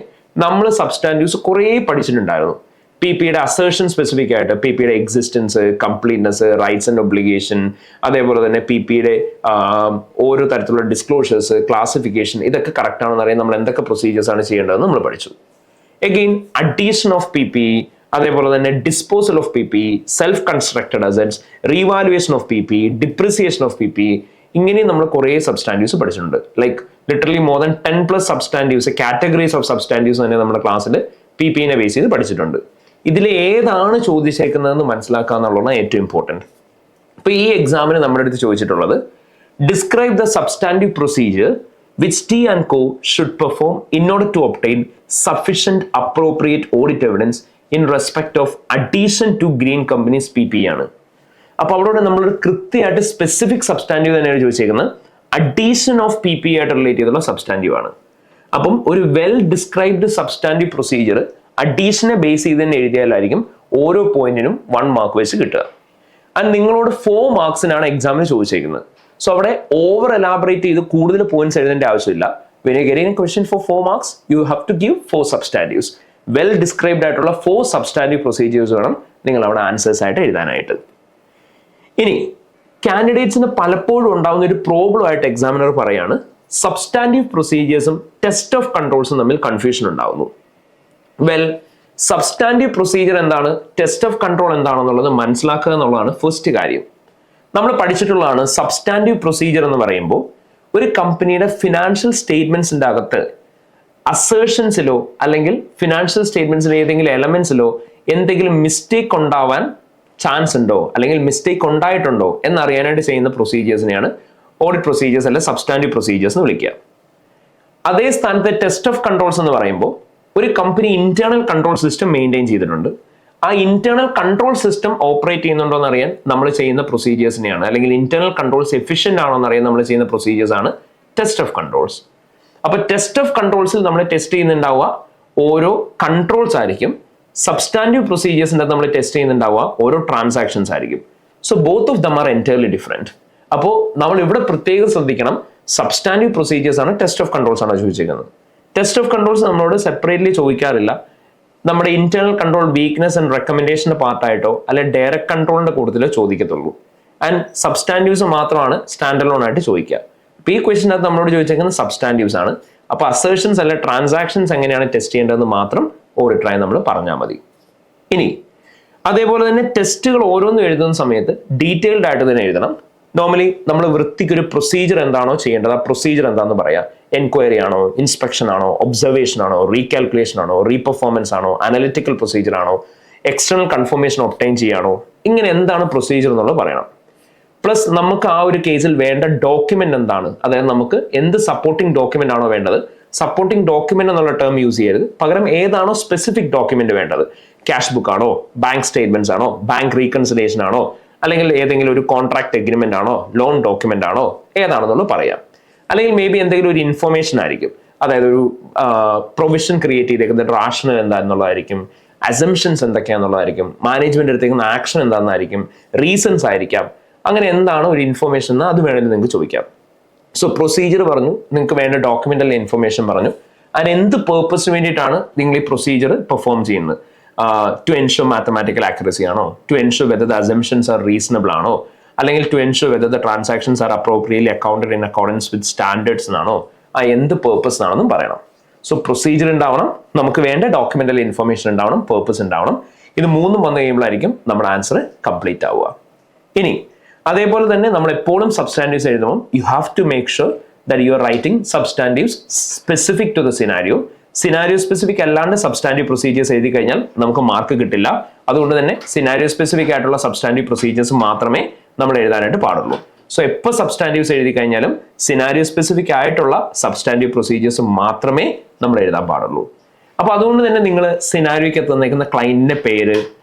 നമ്മൾ സബ്സ്റ്റാൻറ്റീവ്സ് കുറേ പഠിച്ചിട്ടുണ്ടായിരുന്നു. PPയുടെ അസേർഷൻ സ്പെസിഫിക് ആയിട്ട് PPയുടെ existence, completeness, rights and obligation, അതേപോലെ തന്നെ PPയുടെ ഓരോ തരത്തിലുള്ള ഡിസ്ക്ലോഷേഴ്സ്, ക്ലാസിഫിക്കേഷൻ, ഇതൊക്കെ കറക്റ്റ് ആണെന്ന് അറിയാൻ നമ്മൾ എന്തൊക്കെ പ്രൊസീജിയേഴ്സ് ആണ് ചെയ്യേണ്ടതെന്ന് നമ്മൾ പഠിച്ചു. എഗെയിൻ അഡീഷൻ ഓഫ് PP, അതേപോലെ തന്നെ disposal of PP, self constructed assets, revaluation of PP, depreciation of PP, ഇങ്ങനെ നമ്മൾ കുറേ സബ്സ്റ്റാൻറ്റീവ്സ് പഠിച്ചിട്ടുണ്ട്. Like literally more than 10+ substantives, categories of substantives തന്നെ നമ്മുടെ ക്ലാസ്സിൽ PPനെ ബേസ് ചെയ്ത് പഠിച്ചിട്ടുണ്ട്. ഇതിൽ ഏതാണ് ചോദിച്ചേക്കുന്നതെന്ന് മനസ്സിലാക്കുക എന്നുള്ളതാണ് ഏറ്റവും ഇമ്പോർട്ടൻറ്റ്. ഇപ്പോൾ ഈ എക്സാമിന് നമ്മുടെ അടുത്ത് ചോദിച്ചിട്ടുള്ളത് describe the substantive procedure which T&Co should perform in order to obtain sufficient appropriate audit evidence in respect of addition to Green Company's PP ആണ്. അപ്പോൾ അവിടെ നമ്മളൊരു കൃത്യമായിട്ട് സ്പെസിഫിക് സബ്സ്റ്റാൻറ്റീവ് തന്നെയാണ് ചോദിച്ചേക്കുന്നത്. അഡീഷൻ ഓഫ് PP ആയിട്ട് റിലേറ്റ് ചെയ്തുള്ള സബ്സ്റ്റാൻറ്റീവ് ആണ്. അപ്പം ഒരു വെൽ ഡിസ്ക്രൈബ്ഡ് സബ്സ്റ്റാൻറ്റീവ് പ്രൊസീജിയർ അഡീഷനെ ബേസ് ചെയ്ത് തന്നെ എഴുതിയാലായിരിക്കും ഓരോ പോയിന്റിനും 1 മാർക്ക് വെച്ച് കിട്ടുക. ആൻഡ് നിങ്ങളോട് 4 മാർക്സിനാണ് എക്സാമിന് ചോദിച്ചേക്കുന്നത്. സോ അവിടെ ഓവർ എലാബറേറ്റ് ചെയ്ത് കൂടുതൽ പോയിന്റ്സ് എഴുതേണ്ട ആവശ്യമില്ല. When you get a question for 4 marks, you have to give 4 substantives. Well described ആയിട്ടുള്ള 4 സബ്സ്റ്റാൻറ്റീവ് പ്രൊസീജിയേഴ്സ് വേണം നിങ്ങൾ അവിടെ ആൻസേഴ്സ് ആയിട്ട് എഴുതാനായിട്ട്. ഇനി കാൻഡിഡേറ്റ്സിന് പലപ്പോഴും ഉണ്ടാകുന്ന ഒരു പ്രോബ്ലം ആയിട്ട് എക്സാമിനർ പറയാണ്, സബ്സ്റ്റാൻറ്റീവ് പ്രൊസീജിയേഴ്സും ടെസ്റ്റ് ഓഫ് കൺട്രോൾസും തമ്മിൽ കൺഫ്യൂഷൻ ഉണ്ടാകുന്നു. വെൽ, സബ്സ്റ്റാൻറ്റീവ് പ്രൊസീജിയർ എന്താണ്, ടെസ്റ്റ് ഓഫ് കൺട്രോൾ എന്താണെന്നുള്ളത് മനസ്സിലാക്കുക എന്നുള്ളതാണ് ഫസ്റ്റ് കാര്യം. നമ്മൾ പഠിച്ചിട്ടുള്ളതാണ് സബ്സ്റ്റാൻറ്റീവ് പ്രൊസീജിയർ എന്ന് പറയുമ്പോൾ ഒരു കമ്പനിയുടെ ഫിനാൻഷ്യൽ സ്റ്റേറ്റ്മെന്റ്സിന്റെ അകത്ത് അസേർഷൻസിലോ അല്ലെങ്കിൽ ഫിനാൻഷ്യൽ സ്റ്റേറ്റ്മെന്റ്സിലെ ഏതെങ്കിലും എലമെന്റ്സിലോ എന്തെങ്കിലും മിസ്റ്റേക്ക് ഉണ്ടാവാൻ ചാൻസ് ഉണ്ടോ അല്ലെങ്കിൽ മിസ്റ്റേക്ക് ഉണ്ടായിട്ടുണ്ടോ എന്നറിയാനായിട്ട് ചെയ്യുന്ന പ്രൊസീജിയേഴ്സിനെയാണ് ഓഡിറ്റ് പ്രൊസീജിയേഴ്സ് അല്ലെ സബ്സ്റ്റാൻറ്റീവ് പ്രൊസീജിയേഴ്സ് എന്ന് വിളിക്കുക. അതേ സ്ഥാനത്ത് ടെസ്റ്റ് ഓഫ് കൺട്രോൾസ് എന്ന് പറയുമ്പോൾ ഒരു company internal control system maintain ചെയ്തിട്ടുണ്ട്. ആ ഇന്റേണൽ കൺട്രോൾ സിസ്റ്റം ഓപ്പറേറ്റ് ചെയ്യുന്നുണ്ടോ എന്ന് അറിയാൻ നമ്മൾ ചെയ്യുന്ന പ്രൊസീജിയേഴ്സിനെയാണ്, അല്ലെങ്കിൽ ഇന്റേണൽ കൺട്രോൾസ് എഫിഷ്യന്റ് ആണോ എന്ന് അറിയാൻ നമ്മൾ ചെയ്യുന്ന പ്രൊസീജിയേഴ്സ് ആണ് ടെസ്റ്റ് ഓഫ് കൺട്രോൾസ്. അപ്പൊ ടെസ്റ്റ് ഓഫ് കൺട്രോൾസിൽ നമ്മൾ ടെസ്റ്റ് ചെയ്യുന്നുണ്ടാവുക ഓരോ കൺട്രോൾസ് ആയിരിക്കും. സബ്സ്റ്റാൻറ്റീവ് പ്രൊസീജിയേഴ്സിന്റെ നമ്മൾ ടെസ്റ്റ് ചെയ്യുന്നുണ്ടാവുക ഓരോ ട്രാൻസാക്ഷൻസ് ആയിരിക്കും. So both of them are entirely different. അപ്പോൾ നമ്മൾ ഇവിടെ പ്രത്യേകം ശ്രദ്ധിക്കണം, സബ്സ്റ്റാൻറ്റീവ് പ്രൊസീജിയേഴ്സ് ആണ്, ടെസ്റ്റ് ഓഫ് കൺട്രോൾസ് ആണ് ചോദിച്ചിരിക്കുന്നത്. ടെസ്റ്റ് ഓഫ് കൺട്രോൾസ് നമ്മളോട് സെപ്പറേറ്റ്ലി ചോദിക്കാറില്ല. നമ്മുടെ ഇന്റേണൽ കൺട്രോൾ വീക്ക്നെസ് ആൻഡ് റെക്കമെൻഡേഷന്റെ പാർട്ടായിട്ടോ അല്ലെ ഡയറക്ട് കൺട്രോളിന്റെ കൂട്ടത്തിലോ ചോദിക്കത്തുള്ളൂ. ആൻഡ് സബ്സ്റ്റാൻറ്റീവ്സ് മാത്രമാണ് സ്റ്റാൻഡ് അലോൺ ആയിട്ട് ചോദിക്കുക. അപ്പോൾ ഈ ക്വസ്റ്റിനകത്ത് നമ്മളോട് ചോദിച്ചേക്കുന്നത് സബ്സ്റ്റാൻറ്റീവ്സ് ആണ്. അപ്പോൾ അസേർഷൻസ് അല്ലെ ട്രാൻസാക്ഷൻസ് എങ്ങനെയാണ് ടെസ്റ്റ് ചെയ്യേണ്ടതെന്ന് മാത്രം ഓഡിറ്ററായി നമ്മൾ പറഞ്ഞാൽ മതി. ഇനി അതേപോലെ തന്നെ ടെസ്റ്റുകൾ ഓരോന്നും എഴുതുന്ന സമയത്ത് ഡീറ്റെയിൽഡ് ആയിട്ട് തന്നെ എഴുതണം. നോർമലി നമ്മൾ വൃത്തിക്ക് ഒരു പ്രൊസീജിയർ എന്താണോ ചെയ്യേണ്ടത് ആ പ്രൊസീജിയർ എന്താണെന്ന് പറയാം. എൻക്വയറി ആണോ, ഇൻസ്പെക്ഷൻ ആണോ, ഒബ്സർവേഷൻ ആണോ, റീകാൽക്കുലേഷൻ ആണോ, റീപെർഫോമൻസ് ആണോ, അനലിറ്റിക്കൽ പ്രൊസീജിയർ ആണോ, എക്സ്റ്റേണൽ കൺഫർമേഷൻ ഒബ്റ്റൈൻ ചെയ്യാണോ, ഇങ്ങനെ എന്താണ് പ്രൊസീജിയർ എന്നുള്ളത് പറയണം. പ്ലസ് നമുക്ക് ആ ഒരു കേസിൽ വേണ്ട ഡോക്യുമെന്റ് എന്താണ്, അതായത് നമുക്ക് എന്ത് സപ്പോർട്ടിംഗ് ഡോക്യുമെന്റ് ആണോ വേണ്ടത്, സപ്പോർട്ടിംഗ് ഡോക്യുമെന്റ് എന്നുള്ള ടേം യൂസ് ചെയ്യരുത്, പകരം ഏതാണോ സ്പെസിഫിക് ഡോക്യുമെന്റ് വേണ്ടത്, ക്യാഷ് ബുക്ക് ആണോ, ബാങ്ക് സ്റ്റേറ്റ്മെന്റ്സ് ആണോ, ബാങ്ക് റീകൺസിലേഷൻ ആണോ, അല്ലെങ്കിൽ ഏതെങ്കിലും ഒരു കോൺട്രാക്ട് എഗ്രിമെന്റ് ആണോ, ലോൺ ഡോക്യുമെന്റ് ആണോ, ഏതാണെന്നുള്ളത് പറയാം. അല്ലെങ്കിൽ മേ ബി എന്തെങ്കിലും ഒരു ഇൻഫർമേഷൻ ആയിരിക്കും, അതായത് ഒരു പ്രൊവിഷൻ ക്രിയേറ്റ് ചെയ്തേക്കുന്ന റാഷണൽ എന്താണെന്നുള്ളതായിരിക്കും, അസംഷൻസ് എന്തൊക്കെയാണെന്നുള്ളതായിരിക്കും, മാനേജ്മെന്റ് എടുത്തേക്കുന്ന ആക്ഷൻ എന്താണെന്നായിരിക്കും, റീസൺസ് ആയിരിക്കാം. അങ്ങനെ എന്താണ് ഒരു ഇൻഫർമേഷൻ എന്ന് അത് വേണമെങ്കിൽ നിങ്ങൾക്ക് ചോദിക്കാം. സോ പ്രൊസീജിയർ പറഞ്ഞു, നിങ്ങൾക്ക് വേണ്ട ഡോക്യുമെന്റൽ ഇൻഫർമേഷൻ പറഞ്ഞു, അതിന് എന്ത് പേർപ്പസിന് വേണ്ടിയിട്ടാണ് നിങ്ങൾ ഈ പ്രൊസീജിയർ പെർഫോം ചെയ്യുന്നത്. ടു എൻഷുർ മാത്തമാറ്റിക്കൽ ആക്യുറസി ആണോ, to ensure whether the assumptions are reasonable ആണോ, അല്ലെങ്കിൽ to ensure whether the transactions are appropriately accounted in accordance with standards എന്നാണോ, ആ എന്ത് പേർപ്പസ് ആണെന്നും പറയണം. സോ പ്രൊസീജിയർ ഉണ്ടാവണം, നമുക്ക് വേണ്ട ഡോക്യുമെന്റൽ ഇൻഫർമേഷൻ ഉണ്ടാവണം, പേർപ്പസ് ഉണ്ടാവണം. ഇത് മൂന്നും വന്നു കഴിയുമ്പോഴായിരിക്കും നമ്മുടെ ആൻസർ കംപ്ലീറ്റ് ആവുക. ഇനി അതേപോലെ തന്നെ നമ്മൾ എപ്പോഴും സബ്സ്റ്റാൻറ്റീവ്സ് എഴുതുമ്പോൾ you have to make sure that you are writing substantives specific to the scenario. Scenario specific അല്ലാണ്ട് സബ്സ്റ്റാൻറ്റീവ് പ്രൊസീജിയേഴ്സ് എഴുതി കഴിഞ്ഞാൽ നമുക്ക് മാർക്ക് കിട്ടില്ല. അതുകൊണ്ട് തന്നെ സിനാരിയോ സ്പെസിഫിക് ആയിട്ടുള്ള സബ്സ്റ്റാൻറ്റീവ് പ്രൊസീജിയേഴ്സ് മാത്രമേ നമ്മൾ എഴുതാനായിട്ട് പാടുള്ളൂ. സോ എപ്പോൾ സബ്സ്റ്റാൻറ്റീവ്സ് എഴുതി കഴിഞ്ഞാലും സിനാരിയോ സ്പെസിഫിക് ആയിട്ടുള്ള സബ്സ്റ്റാൻറ്റീവ് പ്രൊസീജിയേഴ്സ് മാത്രമേ നമ്മൾ എഴുതാൻ പാടുള്ളൂ. അപ്പോൾ അതുകൊണ്ട് തന്നെ നിങ്ങൾ സിനാരിയോയ്ക്കകത്ത് തന്നേക്കുന്ന ക്ലയന്റിന്റെ പേര്,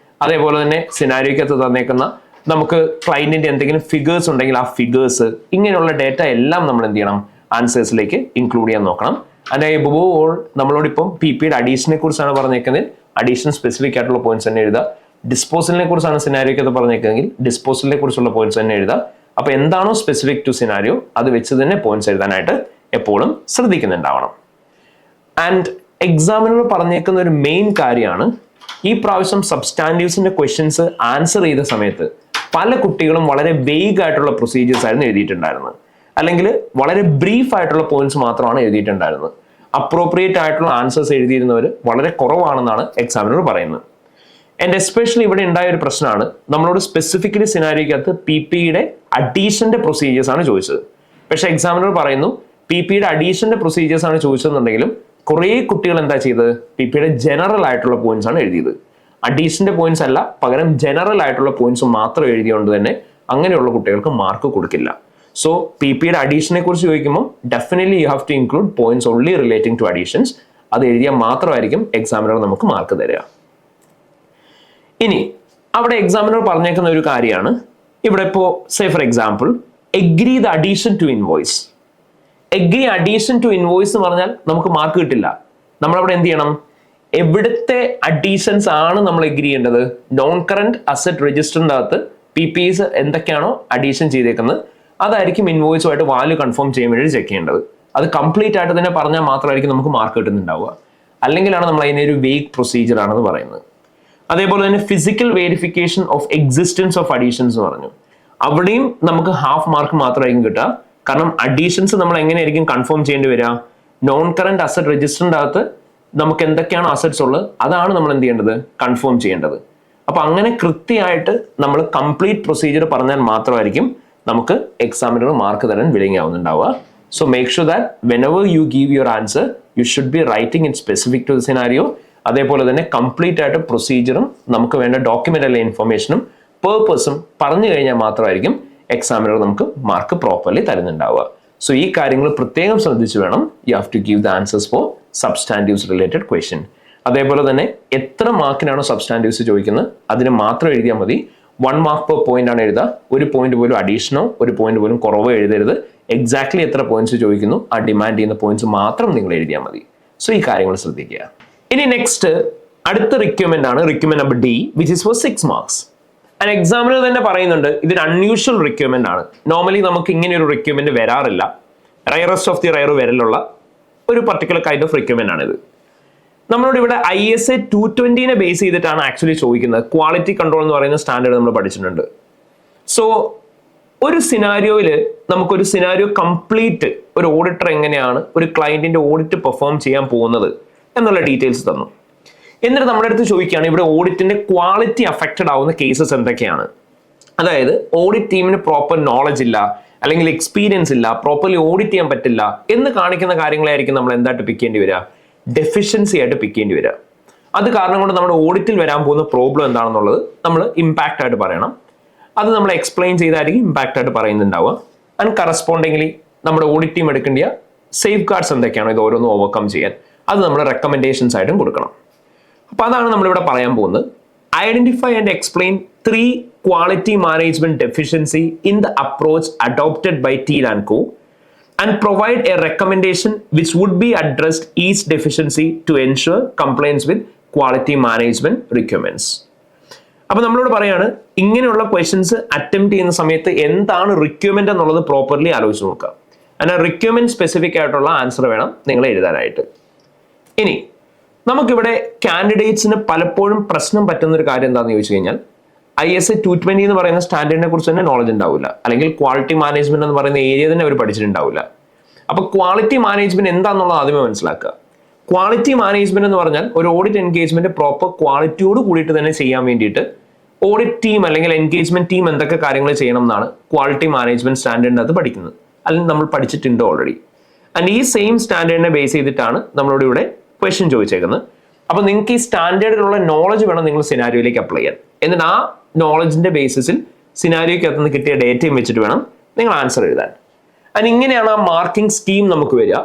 അതേപോലെ തന്നെ സിനാരിയോയ്ക്കകത്ത് തന്നേക്കുന്ന നമുക്ക് ക്ലയന്റിന്റെ എന്തെങ്കിലും ഫിഗേഴ്സ് ഉണ്ടെങ്കിൽ ആ ഫിഗേഴ്സ്, ഇങ്ങനെയുള്ള ഡേറ്റ എല്ലാം നമ്മൾ എന്ത് ചെയ്യണം, ആൻസേഴ്സിലേക്ക് ഇൻക്ലൂഡ് ചെയ്യാൻ നോക്കണം. ആൻഡ് എബോവ് നമ്മളോട് ഇപ്പം PPയുടെ അഡീഷനെ കുറിച്ചാണ് പറഞ്ഞേക്കുന്നത്, അഡീഷൻ സ്പെസിഫിക് ആയിട്ടുള്ള പോയിന്റ്സ് തന്നെ എഴുതുക. ഡിസ്പോസലിനെ കുറിച്ചാണ് സിനാരിയോയ്ക്കകത്ത് പറഞ്ഞേക്കുന്നതെങ്കിൽ ഡിസ്പോസലിനെ കുറിച്ചുള്ള പോയിന്റ്സ് തന്നെ എഴുതുക. അപ്പൊ എന്താണോ സ്പെസിഫിക് ടു സിനാരിയോ അത് വെച്ച് തന്നെ പോയിന്റ്സ് എഴുതാനായിട്ട് എപ്പോഴും ശ്രദ്ധിക്കുന്നുണ്ടാവണം. ആൻഡ് എക്സാമിനർ പറഞ്ഞേക്കുന്ന ഒരു മെയിൻ കാര്യമാണ്, ഈ പ്രാവശ്യം സബ്സ്റ്റാൻറ്റീവ്സിന്റെ ക്വസ്റ്റ്യൻസ് ആൻസർ ചെയ്ത സമയത്ത് പല കുട്ടികളും വളരെ വെയ്ഗ് ആയിട്ടുള്ള പ്രൊസീജിയേഴ്സ് ആയിരുന്നു എഴുതിയിട്ടുണ്ടായിരുന്നത്, അല്ലെങ്കിൽ വളരെ ബ്രീഫ് ആയിട്ടുള്ള പോയിന്റ്സ് മാത്രമാണ് എഴുതിയിട്ടുണ്ടായിരുന്നത്. അപ്രോപ്രിയേറ്റ് ആയിട്ടുള്ള ആൻസേഴ്സ് എഴുതിയിരുന്നവർ വളരെ കുറവാണെന്നാണ് എക്സാമിനർ പറയുന്നത്. ആൻഡ് എസ്പെഷ്യലി ഇവിടെ ഉണ്ടായ ഒരു പ്രശ്നമാണ്, നമ്മളോട് സ്പെസിഫിക്കലി സിനാരിയോയ്ക്കകത്ത് PPയുടെ അഡീഷന്റെ പ്രൊസീജിയേഴ്സ് ആണ് ചോദിച്ചത്. പക്ഷെ എക്സാമിനർ പറയുന്നു PPയുടെ അഡീഷന്റെ പ്രൊസീജിയേഴ്സ് ആണ് ചോദിച്ചതെന്നുണ്ടെങ്കിലും കുറേ കുട്ടികൾ എന്താ ചെയ്തത്, PPയുടെ ജനറൽ ആയിട്ടുള്ള പോയിന്റ്സ് ആണ് എഴുതിയത്. അഡീഷന്റെ പോയിന്റ്സ് അല്ല, പകരം ജനറൽ ആയിട്ടുള്ള പോയിന്റ്സ് മാത്രം എഴുതിയോണ്ട് തന്നെ അങ്ങനെയുള്ള കുട്ടികൾക്ക് മാർക്ക് കൊടുക്കില്ല. സോ PPയുടെ അഡീഷനെ കുറിച്ച് ചോദിക്കുമ്പോൾ definitely you have to include points only relating to additions. അത് എഴുതിയാൽ മാത്രമായിരിക്കും എക്സാമിനർ നമുക്ക് മാർക്ക് തരിക. ഇനി അവിടെ എക്സാമിനർ പറഞ്ഞേക്കുന്ന ഒരു കാര്യമാണ്, ഇവിടെ ഇപ്പോൾ say for example agree the addition to invoice. Agree addition to invoice എന്ന് പറഞ്ഞാൽ നമുക്ക് മാർക്ക് കിട്ടില്ല. നമ്മളവിടെ എന്ത് ചെയ്യണം, എവിടുത്തെ അഡീഷൻസ് ആണ് നമ്മൾ എഗ്രി ചെയ്യേണ്ടത്, നോൺ കറന്റ് അസറ്റ് രജിസ്റ്ററിന്റെ അകത്ത് PPs എന്തൊക്കെയാണോ അഡീഷൻ ചെയ്തേക്കുന്നത് അതായിരിക്കും ഇൻവോയ്സുമായിട്ട് വാല്യൂ കൺഫേം ചെയ്യാൻ വേണ്ടി ചെക്ക് ചെയ്യേണ്ടത്. അത് കംപ്ലീറ്റ് ആയിട്ട് തന്നെ പറഞ്ഞാൽ മാത്രമായിരിക്കും നമുക്ക് മാർക്ക് കിട്ടുന്നുണ്ടാവുക. അല്ലെങ്കിലാണ് നമ്മൾ അതിനെ ഒരു വേഗ് പ്രൊസീജിയർ ആണെന്ന് പറയുന്നത്. അതേപോലെ തന്നെ physical verification of existence of additions എന്ന് പറഞ്ഞു, അവിടെയും നമുക്ക് ഹാഫ് മാർക്ക് മാത്രമായിരിക്കും കിട്ടുക. കാരണം അഡീഷൻസ് നമ്മൾ എങ്ങനെയായിരിക്കും കൺഫേം ചെയ്യേണ്ടി വരിക, നോൺ കറന്റ് അസറ്റ് രജിസ്റ്ററിന്റെ അകത്ത് നമുക്ക് എന്തൊക്കെയാണ് അസറ്റ്സ് ഉള്ളത് അതാണ് നമ്മൾ എന്ത് ചെയ്യേണ്ടത്, കൺഫേം ചെയ്യേണ്ടത്. അപ്പൊ അങ്ങനെ കൃത്യമായിട്ട് നമ്മൾ കംപ്ലീറ്റ് പ്രൊസീജിയർ പറഞ്ഞാൽ മാത്രമായിരിക്കും നമുക്ക് എക്സാമിനർ മാർക്ക് തരാൻ വില്ലിങ് ആവുന്നുണ്ടാവുക. So make sure that whenever you give your answer you should be writing in specific to the scenario. അതേപോലെ തന്നെ കംപ്ലീറ്റ് ആയിട്ട് പ്രൊസീജിയറും നമുക്ക് വേണ്ട ഡോക്യുമെന്റ് അല്ലെ ഇൻഫർമേഷനും പേർപ്പസും പറഞ്ഞു കഴിഞ്ഞാൽ മാത്രമായിരിക്കും എക്സാമിനർ നമുക്ക് മാർക്ക് പ്രോപ്പർലി തരുന്നുണ്ടാവുക. സോ ഈ കാര്യങ്ങൾ പ്രത്യേകം ശ്രദ്ധിച്ചു വേണം you have to give the answers for substantives related question. അതേപോലെ തന്നെ എത്ര മാർക്കിനാണോ സബ്സ്റ്റാൻറ്റീവ്സ് ചോദിക്കുന്നത് അതിന് മാത്രം എഴുതിയാൽ മതി. 1 മാർക്ക് പെർ പോയിന്റ് ആണ് എഴുതുക. ഒരു പോയിന്റ് പോലും അഡീഷനോ ഒരു പോയിന്റ് പോലും കുറവോ എഴുതരുത്. എക്സാക്ട്ലി എത്ര പോയിന്റ്സ് ചോദിക്കുന്നു ആ ഡിമാൻഡ് ചെയ്യുന്ന പോയിന്റ്സ് മാത്രം നിങ്ങൾ എഴുതിയാൽ മതി. സോ ഈ കാര്യങ്ങൾ ശ്രദ്ധിക്കുക. ഇനി നെക്സ്റ്റ് അടുത്ത റിക്വയർമെന്റ് ആണ് requirement number D, which is for 6 marks. And examiner തന്നെ പറയുന്നുണ്ട് ഇതൊരു അൺയൂഷ്വൽ റിക്വയർമെന്റ് ആണ്. നോർമലി നമുക്ക് ഇങ്ങനെ ഒരു റിക്വയർമെന്റ് വരാറില്ല. റയറസ്റ്റ് ഓഫ് ദി റയർ വരലുള്ള ഒരു പർട്ടിക്കുലർ കൈൻഡ് ഓഫ് റിക്വയർമെന്റ് ആണിത്. നമ്മളോട് ഇവിടെ ISA 220 ബേസ് ചെയ്തിട്ടാണ് ആക്ച്വലി ചോദിക്കുന്നത്. ക്വാളിറ്റി കൺട്രോൾ എന്ന് പറയുന്ന സ്റ്റാൻഡേർഡ് നമ്മൾ പഠിച്ചിട്ടുണ്ട്. സോ ഒരു സിനാരിയോയിൽ നമുക്കൊരു സിനാരിയോ കംപ്ലീറ്റ് ഒരു ഓഡിറ്റർ എങ്ങനെയാണ് ഒരു ക്ലയന്റിന്റെ ഓഡിറ്റ് പെർഫോം ചെയ്യാൻ പോകുന്നത് എന്നുള്ള ഡീറ്റെയിൽസ് തന്നു. എന്നിട്ട് നമ്മുടെ അടുത്ത് ചോദിക്കുകയാണ് ഇവിടെ ഓഡിറ്റിന്റെ ക്വാളിറ്റി അഫക്റ്റഡ് ആവുന്ന കേസസ് എന്തൊക്കെയാണ്. അതായത് ഓഡിറ്റ് ടീമിന് പ്രോപ്പർ നോളജ് ഇല്ല, അല്ലെങ്കിൽ എക്സ്പീരിയൻസ് ഇല്ല, പ്രോപ്പർലി ഓഡിറ്റ് ചെയ്യാൻ പറ്റില്ല എന്ന് കാണിക്കുന്ന കാര്യങ്ങളായിരിക്കും നമ്മൾ എന്തായിട്ട് പിക്ക് ചെയ്യേണ്ടി വരിക, ഡെഫിഷ്യൻസി ആയിട്ട് പിക്ക് ചെയ്യേണ്ടി വരിക. അത് കാരണം കൊണ്ട് നമ്മുടെ ഓഡിറ്റിൽ വരാൻ പോകുന്ന പ്രോബ്ലം എന്താണെന്നുള്ളത് നമ്മൾ ഇമ്പാക്റ്റ് ആയിട്ട് പറയണം. അത് നമ്മൾ എക്സ്പ്ലെയിൻ ചെയ്തായിരിക്കും ഇമ്പാക്റ്റ് ആയിട്ട് പറയുന്നുണ്ടാവുക. ആൻഡ് കറസ്പോണ്ടിംഗ്ലി നമ്മുടെ ഓഡിറ്റ് ടീം എടുക്കേണ്ട സേഫ് ഗാർഡ്സ് എന്തൊക്കെയാണോ ഇത് ഓരോന്നും ഓവർകം ചെയ്യാൻ അത് നമ്മൾ റെക്കമെൻഡേഷൻസ് ആയിട്ടും കൊടുക്കണം. അപ്പൊ അതാണ് നമ്മളിവിടെ പറയാൻ പോകുന്നത്. Identify and explain 3 quality management deficiency in the approach adopted by Thiel & Co. and provide a recommendation which would be addressed each deficiency to ensure compliance with quality management requirements. അപ്പൊ നമ്മളോട് പറയാണ് ഇങ്ങനെയുള്ള ക്വസ്റ്റ്യൻസ് അറ്റംപ്റ്റ് ചെയ്യുന്ന സമയത്ത് എന്താണ് requirement എന്നുള്ളത് properly ആലോചിച്ച് നോക്കുക. അങ്ങനെ റിക്വയർമെന്റ് സ്പെസിഫിക് ആയിട്ടുള്ള ആൻസർ വേണം നിങ്ങൾ എഴുതാനായിട്ട്. ഇനി നമുക്കിവിടെ കാൻഡിഡേറ്റ്സിന് പലപ്പോഴും പ്രശ്നം പറ്റുന്ന ഒരു കാര്യം എന്താണെന്ന് ചോദിച്ചു കഴിഞ്ഞാൽ ISA 220 എന്ന് പറയുന്ന സ്റ്റാൻഡേർഡിനെ കുറിച്ച് തന്നെ നോളജ് ഉണ്ടാവില്ല, അല്ലെങ്കിൽ ക്വാളിറ്റി മാനേജ്മെന്റ് എന്ന് പറയുന്ന ഏരിയ തന്നെ അവർ പഠിച്ചിട്ടുണ്ടാവില്ല. അപ്പൊ ക്വാളിറ്റി മാനേജ്മെന്റ് എന്താണെന്നുള്ളത് ആദ്യമേ മനസ്സിലാക്കുക. ക്വാളിറ്റി മാനേജ്മെന്റ് എന്ന് പറഞ്ഞാൽ ഒരു ഓഡിറ്റ് എൻഗേജ്മെന്റ് പ്രോപ്പർ ക്വാളിറ്റിയോട് കൂടിയിട്ട് തന്നെ ചെയ്യാൻ വേണ്ടിയിട്ട് ഓഡിറ്റ് ടീം അല്ലെങ്കിൽ എൻഗേജ്മെന്റ് ടീം എന്തൊക്കെ കാര്യങ്ങൾ ചെയ്യണം എന്നാണ് ക്വാളിറ്റി മാനേജ്മെന്റ് സ്റ്റാൻഡേർഡിനകത്ത് പഠിക്കുന്നത്, അല്ലെങ്കിൽ നമ്മൾ പഠിച്ചിട്ടുണ്ട് ഓൾറെഡി. ആൻഡ് ഈ സെയിം സ്റ്റാൻഡേർഡിനെ ബേസ് ചെയ്തിട്ടാണ് നമ്മളോട് ഇവിടെ ക്വസ്റ്റ്യൻ ചോദിച്ചേക്കുന്നത്. അപ്പൊ നിങ്ങൾക്ക് ഈ സ്റ്റാൻഡേർഡിലുള്ള നോളജ് വേണം നിങ്ങൾ സിനാരിയോയിലേക്ക് അപ്ലൈ ചെയ്യാൻ. എന്നിട്ട് ആ നോളജിന്റെ ബേസിസിൽ സിനാരിയോയ്ക്കകത്ത് നിന്ന് കിട്ടിയ ഡേറ്റയും വെച്ചിട്ട് വേണം നിങ്ങൾ ആൻസർ എഴുതാൻ. ആൻഡ് ഇങ്ങനെയാണ് ആ മാർക്കിംഗ് സ്കീം നമുക്ക് വരിക.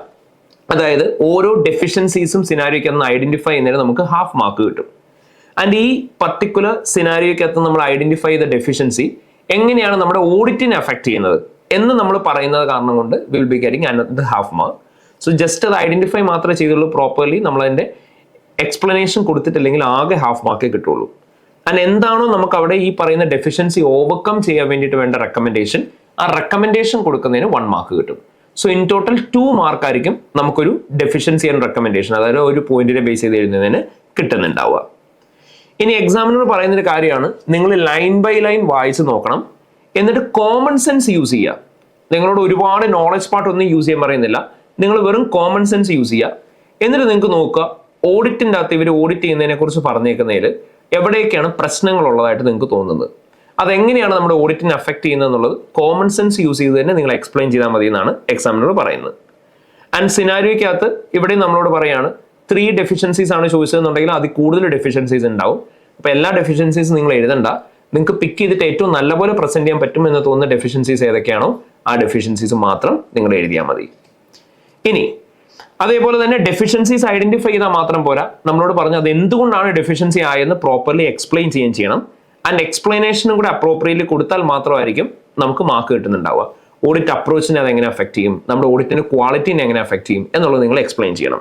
അതായത് ഓരോ ഡെഫിഷ്യൻസീസും സിനാരിയോയ്ക്കകത്ത് ഐഡന്റിഫൈ ചെയ്യുന്നതിന് നമുക്ക് ഹാഫ് മാർക്ക് കിട്ടും. ആൻഡ് ഈ പർട്ടിക്കുലർ സിനാരിയോയ്ക്കകത്ത് നമ്മൾ ഐഡന്റിഫൈ ചെയ്ത ഡെഫിഷ്യൻസി എങ്ങനെയാണ് നമ്മുടെ ഓഡിറ്റിനെ അഫക്ട് ചെയ്യുന്നത് എന്ന് നമ്മൾ പറയുന്നത് കാരണം കൊണ്ട് will be getting another half mark. So just അത് ഐഡന്റിഫൈ മാത്രമേ ചെയ്തുള്ളൂ, പ്രോപ്പർലി നമ്മൾ അതിന്റെ എക്സ്പ്ലനേഷൻ കൊടുത്തിട്ടില്ലെങ്കിൽ ആകെ ഹാഫ് മാർക്കേ കിട്ടുള്ളൂ. ആൻഡ് എന്താണോ നമുക്ക് അവിടെ ഈ പറയുന്ന ഡെഫിഷ്യൻസി ഓവർകം ചെയ്യാൻ വേണ്ടിയിട്ട് വേണ്ട റെക്കമെൻഡേഷൻ, ആ റെക്കമെൻഡേഷൻ കൊടുക്കുന്നതിന് 1 മാർക്ക് കിട്ടും. സോ ഇൻ ടോട്ടൽ 2 മാർക്ക് ആയിരിക്കും നമുക്കൊരു ഡെഫിഷ്യൻസി ആൻഡ് റെക്കമെൻഡേഷൻ, അതായത് ഒരു പോയിന്റിനെ ബേസ് ചെയ്ത് എഴുതുന്നതിന് കിട്ടുന്നുണ്ടാവുക. ഇനി എക്സാമിനർ പറയുന്നൊരു കാര്യമാണ്, നിങ്ങൾ ലൈൻ ബൈ ലൈൻ വായിച്ച് നോക്കണം, എന്നിട്ട് കോമൺ സെൻസ് യൂസ് ചെയ്യുക. നിങ്ങളോട് ഒരുപാട് നോളജ് പാർട്ട് ഒന്നും യൂസ് ചെയ്യാൻ പറയുന്നില്ല, നിങ്ങൾ വെറും കോമൺ സെൻസ് യൂസ് ചെയ്യുക. എന്നിട്ട് നിങ്ങൾക്ക് നോക്കുക ഓഡിറ്റിൻ്റെ അകത്ത് ഇവർ ഓഡിറ്റ് ചെയ്യുന്നതിനെ കുറിച്ച് പറഞ്ഞേക്കുന്നതിൽ എവിടെയൊക്കെയാണ് പ്രശ്നങ്ങൾ ഉള്ളതായിട്ട് നിങ്ങൾക്ക് തോന്നുന്നത്, അതെങ്ങനെയാണ് നമ്മുടെ ഓഡിറ്റിനെ അഫക്ട് ചെയ്യുന്നത് എന്നുള്ളത് കോമൺ സെൻസ് യൂസ് ചെയ്ത് തന്നെ നിങ്ങൾ എക്സ്പ്ലെയിൻ ചെയ്താൽ മതി എന്നാണ് എക്സാമിനർ പറയുന്നത്. ആൻഡ് സിനാരിയോയ്ക്കകത്ത് ഇവിടെ നമ്മളോട് പറയാണ് 3 ഡെഫിഷ്യൻസീസ് ആണ് ചോദിച്ചതെന്നുണ്ടെങ്കിൽ അതിൽ കൂടുതൽ ഡെഫിഷ്യൻസീസ് ഉണ്ടാവും. അപ്പോൾ എല്ലാ ഡെഫിഷ്യൻസീസ് നിങ്ങൾ എഴുതണ്ട, നിങ്ങൾക്ക് പിക്ക് ചെയ്തിട്ട് ഏറ്റവും നല്ലപോലെ പ്രസന്റ് ചെയ്യാൻ പറ്റും എന്ന് തോന്നുന്ന ഡെഫിഷ്യൻസീസ് ഏതൊക്കെയാണോ ആ ഡെഫിഷ്യൻസീസ് മാത്രം നിങ്ങൾ എഴുതിയാൽ മതി. ഇനി അതേപോലെ തന്നെ ഡെഫിഷ്യൻസീസ് ഐഡന്റിഫൈ ചെയ്താൽ മാത്രം പോരാ, നമ്മളോട് പറഞ്ഞു അത് എന്തുകൊണ്ടാണ് ഡെഫിഷ്യൻസി ആയെന്ന് പ്രോപ്പർലി എക്സ്പ്ലെയിൻ ചെയ്യണം. ആൻഡ് എക്സ്പ്ലനേഷനും കൂടെ അപ്രോപ്രിയറ്റ്ലി കൊടുത്താൽ മാത്രമായിരിക്കും നമുക്ക് മാർക്ക് കിട്ടുന്നുണ്ടാവുക. ഓഡിറ്റ് അപ്രോച്ചിനെ അത് എങ്ങനെ അഫക്ട് ചെയ്യും, നമ്മുടെ ഓഡിറ്റിന്റെ ക്വാളിറ്റിനെ എങ്ങനെ അഫക്ട് ചെയ്യും എന്നുള്ളത് നിങ്ങൾ എക്സ്പ്ലെയിൻ ചെയ്യണം.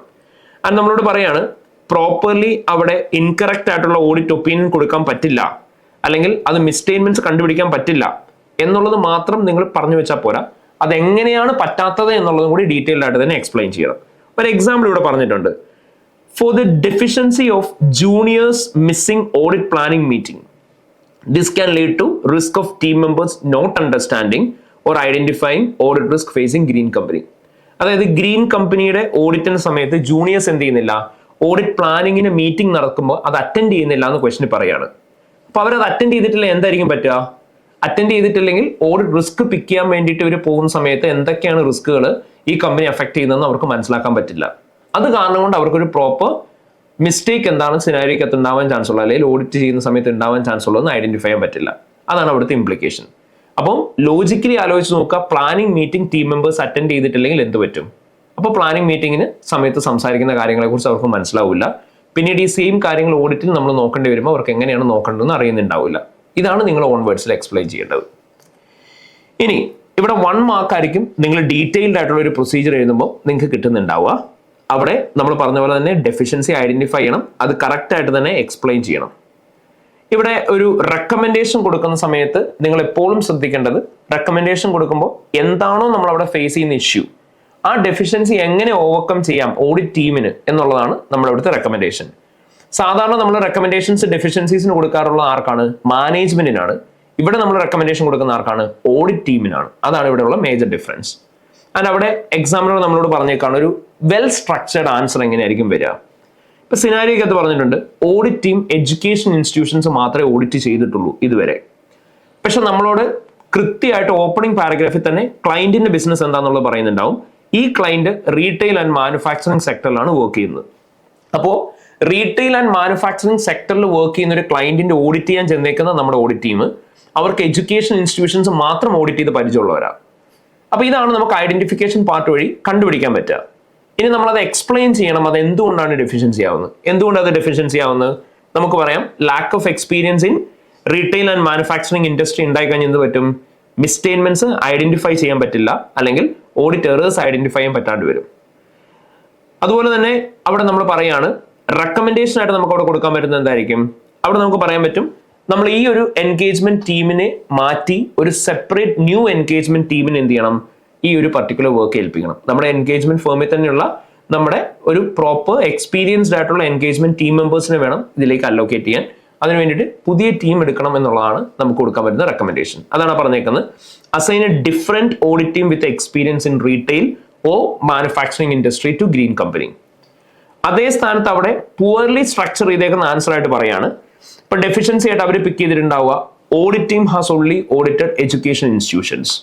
ആൻഡ് നമ്മളോട് പറയാണ് പ്രോപ്പർലി അവിടെ ഇൻകറക്റ്റ് ആയിട്ടുള്ള ഓഡിറ്റ് ഒപ്പീനിയൻ കൊടുക്കാൻ പറ്റില്ല, അല്ലെങ്കിൽ അത് മിസ്റ്റേറ്റ്മെന്റ്സ് കണ്ടുപിടിക്കാൻ പറ്റില്ല എന്നുള്ളത് മാത്രം നിങ്ങൾ പറഞ്ഞു വെച്ചാൽ പോരാ, അതെങ്ങനെയാണ് പറ്റാത്തത് എന്നുള്ളതും കൂടി ഡീറ്റെയിൽഡ് ആയിട്ട് തന്നെ എക്സ്പ്ലെയിൻ ചെയ്യണം. ഒരു എക്സാമ്പിൾ ഇവിടെ പറഞ്ഞിട്ടുണ്ട്, for the deficiency of juniors missing audit planning meeting, this can lead to risk of team members not understanding or identifying audit risk facing green company. അതായത് ഗ്രീൻ കമ്പനിയുടെ ഓഡിറ്റിന്റെ സമയത്ത് ജൂനിയേഴ്സ് എന്ത് ചെയ്യുന്നില്ല, ഓഡിറ്റ് പ്ലാനിങ്ങിന് മീറ്റിംഗ് നടക്കുമ്പോൾ അത് attend ചെയ്യുന്നില്ല എന്ന് question പറയാണ്. അപ്പൊ അവരത് അറ്റൻഡ് ചെയ്തിട്ടില്ല എന്തായിരിക്കും പറ്റുക, അറ്റൻഡ് ചെയ്തിട്ടില്ലെങ്കിൽ ഓഡിറ്റ് റിസ്ക് പിക്ക് ചെയ്യാൻ വേണ്ടിയിട്ട് ഇവർ പോകുന്ന സമയത്ത് എന്തൊക്കെയാണ് റിസ്കുകൾ ഈ കമ്പനി അഫക്ട് ചെയ്യുന്നതെന്ന് അവർക്ക് മനസ്സിലാക്കാൻ പറ്റില്ല. അത് കാരണം കൊണ്ട് അവർക്കൊരു പ്രോപ്പർ മിസ്റ്റേക്ക് എന്താണ് സിനാരിയോയ്ക്കകത്ത് ഉണ്ടാവാൻ ചാൻസ് ഉള്ളത്, അല്ലെങ്കിൽ ഓഡിറ്റ് ചെയ്യുന്ന സമയത്ത് ഉണ്ടാവാൻ ചാൻസ് ഉള്ളതെന്ന് ഐഡന്റിഫൈ ചെയ്യാൻ പറ്റില്ല. അതാണ് അവിടുത്തെ ഇംപ്ലിക്കേഷൻ. അപ്പം ലോജിക്കലി ആലോചിച്ച് നോക്കുക, planning meeting team members attend ചെയ്തിട്ടില്ലെങ്കിൽ എന്ത് പറ്റും? അപ്പോൾ പ്ലാനിംഗ് മീറ്റിംഗിന് സമയത്ത് സംസാരിക്കുന്ന കാര്യങ്ങളെ കുറിച്ച് അവർക്ക് മനസ്സിലാവില്ല. പിന്നീട് ഈ സെയിം കാര്യങ്ങൾ ഓഡിറ്റിൽ നമ്മൾ നോക്കേണ്ടി വരുമ്പോൾ അവർക്ക് എങ്ങനെയാണ് നോക്കേണ്ടതെന്ന് അറിയുന്നുണ്ടാവില്ല. ഇതാണ് നിങ്ങൾ ഓൺ വേർഡ്സിൽ എക്സ്പ്ലെയിൻ ചെയ്യേണ്ടത്. ഇനി ഇവിടെ 1 മാർക്ക് ആയിരിക്കും നിങ്ങൾ ഡീറ്റെയിൽഡ് ആയിട്ടുള്ള ഒരു പ്രൊസീജിയർ എഴുതുമ്പോൾ നിങ്ങൾക്ക് കിട്ടുന്നുണ്ടാവുക. അവിടെ നമ്മൾ പറഞ്ഞ പോലെ തന്നെ ഡെഫിഷ്യൻസി ഐഡന്റിഫൈ ചെയ്യണം, അത് കറക്റ്റ് ആയിട്ട് തന്നെ എക്സ്പ്ലെയിൻ ചെയ്യണം. ഇവിടെ ഒരു റെക്കമെൻഡേഷൻ കൊടുക്കുന്ന സമയത്ത് നിങ്ങൾ എപ്പോഴും ശ്രദ്ധിക്കേണ്ടത്, റെക്കമെൻഡേഷൻ കൊടുക്കുമ്പോൾ എന്താണോ നമ്മൾ അവിടെ ഫേസ് ചെയ്യുന്ന ഇഷ്യൂ, ആ ഡെഫിഷ്യൻസി എങ്ങനെ ഓവർകം ചെയ്യാം ഓഡിറ്റ് ടീമിന് എന്നുള്ളതാണ് നമ്മുടെ അവിടുത്തെ റെക്കമെൻഡേഷൻ. സാധാരണ നമ്മൾ റെക്കമെൻഡേഷൻസ് ഡെഫിഷ്യൻസീസിന് കൊടുക്കാറുള്ള ആർക്കാണ്, മാനേജ്മെന്റിനാണ്. ഇവിടെ നമ്മൾ റെക്കമെൻഡേഷൻ കൊടുക്കുന്ന ആർക്കാണ്, ഓഡിറ്റ് ടീമിനാണ്. അതാണ് ഇവിടെയുള്ള മേജർ ഡിഫറൻസ്. ആൻഡ് അവിടെ എക്സാമിനർ നമ്മളോട് പറഞ്ഞേക്കാണ് ഒരു വെൽ സ്ട്രക്ചേർഡ് ആൻസർ എങ്ങനെയായിരിക്കും വരിക. ഇപ്പൊ സിനാരിയോയ്ക്കകത്ത് പറഞ്ഞിട്ടുണ്ട് ഓഡിറ്റ് ടീം എഡ്യൂക്കേഷൻ ഇൻസ്റ്റിറ്റ്യൂഷൻസ് മാത്രമേ ഓഡിറ്റ് ചെയ്തിട്ടുള്ളൂ ഇതുവരെ. പക്ഷെ നമ്മളോട് കൃത്യമായിട്ട് ഓപ്പണിംഗ് പാരഗ്രാഫിൽ തന്നെ ക്ലയന്റിന്റെ ബിസിനസ് എന്താണെന്നുള്ളത് പറയുന്നുണ്ടാവും. ഈ ക്ലയന്റ് റീറ്റെയിൽ ആൻഡ് മാനുഫാക്ചറിങ് സെക്ടറിലാണ് വർക്ക് ചെയ്യുന്നത്. അപ്പോൾ റീറ്റെയിൽ ആൻഡ് മാനുഫാക്ചറിങ് സെക്ടറിൽ വർക്ക് ചെയ്യുന്ന ഒരു ക്ലയന്റിന്റെ ഓഡിറ്റ് ചെയ്യാൻ ചെന്നേക്കുന്ന നമ്മുടെ ഓഡിറ്റ് ടീം അവർക്ക് എഡ്യൂക്കേഷൻ ഇൻസ്റ്റിറ്റ്യൂഷൻസ് മാത്രം ഓഡിറ്റ് ചെയ്ത് പരിചയമുള്ളവരാണ്. അപ്പൊ ഇതാണ് നമുക്ക് ഐഡന്റിഫിക്കേഷൻ പാർട്ട് വഴി കണ്ടുപിടിക്കാൻ പറ്റുക. ഇനി നമ്മളത് എക്സ്പ്ലെയിൻ ചെയ്യണം, അത് എന്തുകൊണ്ടാണ് ഡെഫിഷ്യൻസി ആവുന്നത്, എന്തുകൊണ്ട് അത് ഡെഫിഷ്യൻസി ആവുന്നത്. നമുക്ക് പറയാം lack of experience in retail and manufacturing industry ഉണ്ടായി കഴിഞ്ഞാൽ എന്ത് പറ്റും, മിസ്റ്റേറ്റ്മെന്റ്സ് ഐഡന്റിഫൈ ചെയ്യാൻ പറ്റില്ല, അല്ലെങ്കിൽ ഓഡിറ്റ് എറേഴ്സ് ഐഡന്റിഫൈ ചെയ്യാൻ പറ്റാണ്ട് വരും. അതുപോലെ തന്നെ അവിടെ നമ്മൾ പറയാണ് റെക്കമെൻഡേഷൻ ആയിട്ട് നമുക്ക് അവിടെ കൊടുക്കാൻ പറ്റുന്നത് എന്തായിരിക്കും, അവിടെ നമുക്ക് പറയാൻ പറ്റും നമ്മൾ ഈ ഒരു എൻഗേജ്മെന്റ് ടീമിനെ മാറ്റി ഒരു സെപ്പറേറ്റ് ന്യൂ എൻഗേജ്മെന്റ് ടീമിന് എന്ത് ചെയ്യണം, ഈ ഒരു പർട്ടിക്കുലർ വർക്ക് ഏൽപ്പിക്കണം. നമ്മുടെ എൻഗേജ്മെന്റ് ഫേമിൽ തന്നെയുള്ള നമ്മുടെ ഒരു പ്രോപ്പർ എക്സ്പീരിയൻസ്ഡ് ആയിട്ടുള്ള എൻഗേജ്മെന്റ് ടീം മെമ്പേഴ്സിനെ വേണം ഇതിലേക്ക് അലോക്കേറ്റ് ചെയ്യാൻ. അതിന് വേണ്ടിയിട്ട് പുതിയ ടീം എടുക്കണം എന്നുള്ളതാണ് നമുക്ക് കൊടുക്കാൻ പറ്റുന്ന റെക്കമെൻഡേഷൻ. അതാണ് പറഞ്ഞേക്കുന്നത്, assign a different audit team with experience in retail or manufacturing industry to Green company. അതേ സ്ഥാനത്ത് അവിടെ പുവർലി സ്ട്രക്ചർ ചെയ്തേക്കുന്ന ആൻസർ ആയിട്ട് പറയാണ്, ഇപ്പൊ ഡെഫിഷ്യൻസി ആയിട്ട് അവർ പിക്ക് ചെയ്തിട്ടുണ്ടാവുക audit team has only audited education institutions.